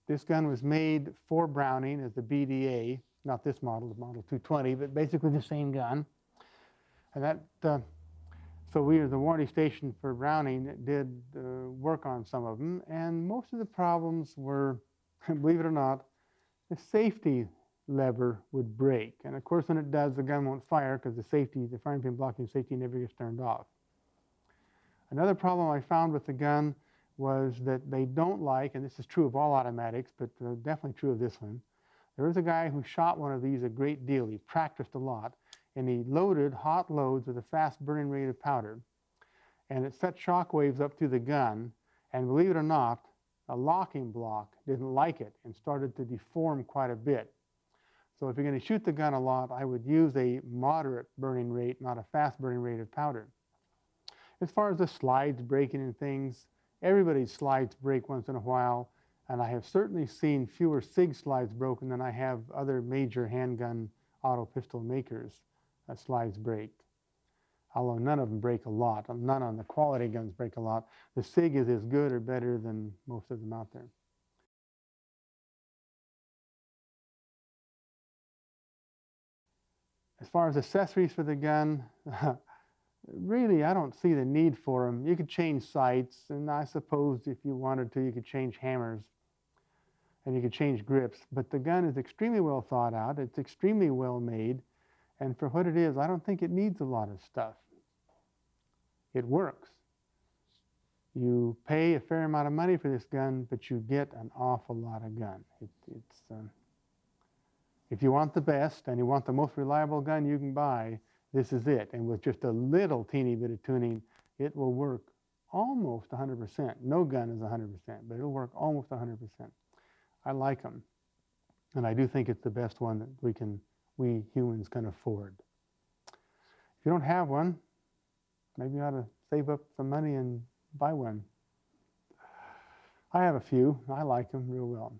This gun was made for Browning as the BDA, not this model, the Model 220, but basically the same gun. And that, so we, as the warranty station for Browning, did work on some of them, and most of the problems were, believe it or not, the safety lever would break. And of course, when it does, the gun won't fire because the safety, the firing pin blocking safety never gets turned off. Another problem I found with the gun was that they don't like, and this is true of all automatics, but definitely true of this one. There was a guy who shot one of these a great deal. He practiced a lot, and he loaded hot loads with a fast burning rate of powder, and it set shock waves up through the gun, and believe it or not, a locking block didn't like it and started to deform quite a bit. So if you're going to shoot the gun a lot, I would use a moderate burning rate, not a fast burning rate of powder. As far as the slides breaking and things, everybody's slides break once in a while, and I have certainly seen fewer SIG slides broken than I have other major handgun auto pistol makers' slides break. Although none of them break a lot. None on the quality guns break a lot. The SIG is as good or better than most of them out there. As far as accessories for the gun, really, I don't see the need for them. You could change sights, and I suppose if you wanted to, you could change hammers, and you could change grips. But the gun is extremely well thought out. It's extremely well made, and for what it is, I don't think it needs a lot of stuff. It works. You pay a fair amount of money for this gun, but you get an awful lot of gun. If you want the best and you want the most reliable gun you can buy, this is it. And with just a little teeny bit of tuning, it will work almost 100%. No gun is 100%, but it'll work almost 100%. I like them. And I do think it's the best one that we humans can afford. If you don't have one, maybe you ought to save up some money and buy one. I have a few. I like them real well.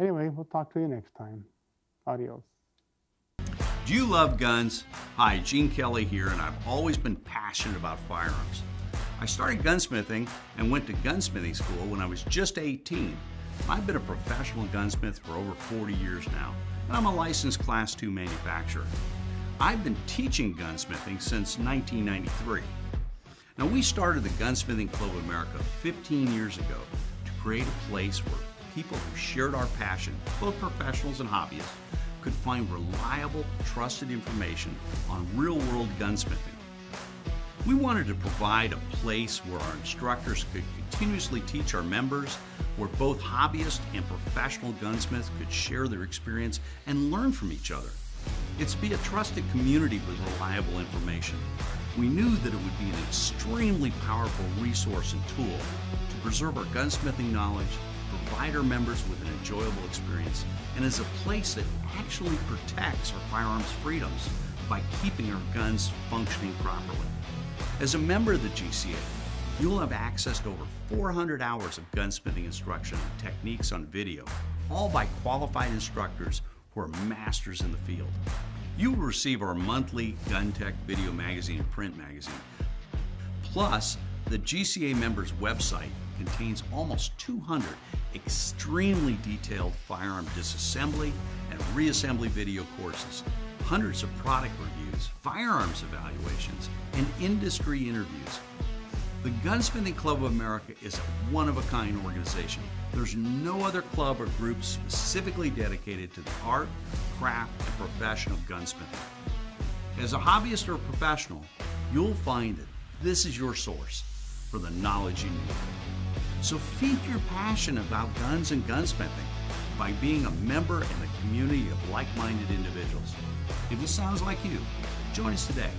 Anyway, we'll talk to you next time. Adios. Do you love guns? Hi, Gene Kelly here, and I've always been passionate about firearms. I started gunsmithing and went to gunsmithing school when I was just 18. I've been a professional gunsmith for over 40 years now, and I'm a licensed Class II manufacturer. I've been teaching gunsmithing since 1993. Now, we started the Gunsmithing Club of America 15 years ago to create a place where people who shared our passion, both professionals and hobbyists, could find reliable, trusted information on real-world gunsmithing. We wanted to provide a place where our instructors could continuously teach our members, where both hobbyists and professional gunsmiths could share their experience and learn from each other. It's to be a trusted community with reliable information. We knew that it would be an extremely powerful resource and tool to preserve our gunsmithing knowledge, provide our members with an enjoyable experience, and as a place that actually protects our firearms freedoms by keeping our guns functioning properly. As a member of the GCA, you'll have access to over 400 hours of gunsmithing instruction and techniques on video, all by qualified instructors who are masters in the field. You will receive our monthly Gun Tech video magazine and print magazine. Plus, the GCA members' website contains almost 200 extremely detailed firearm disassembly and reassembly video courses, hundreds of product reviews, firearms evaluations, and industry interviews. The Gunsmithing Club of America is a one-of-a-kind organization. There's no other club or group specifically dedicated to the art, craft, and profession of gunsmithing. As a hobbyist or a professional, you'll find that this is your source for the knowledge you need. So feed your passion about guns and gunsmithing by being a member in a community of like-minded individuals. If this sounds like you, join us today.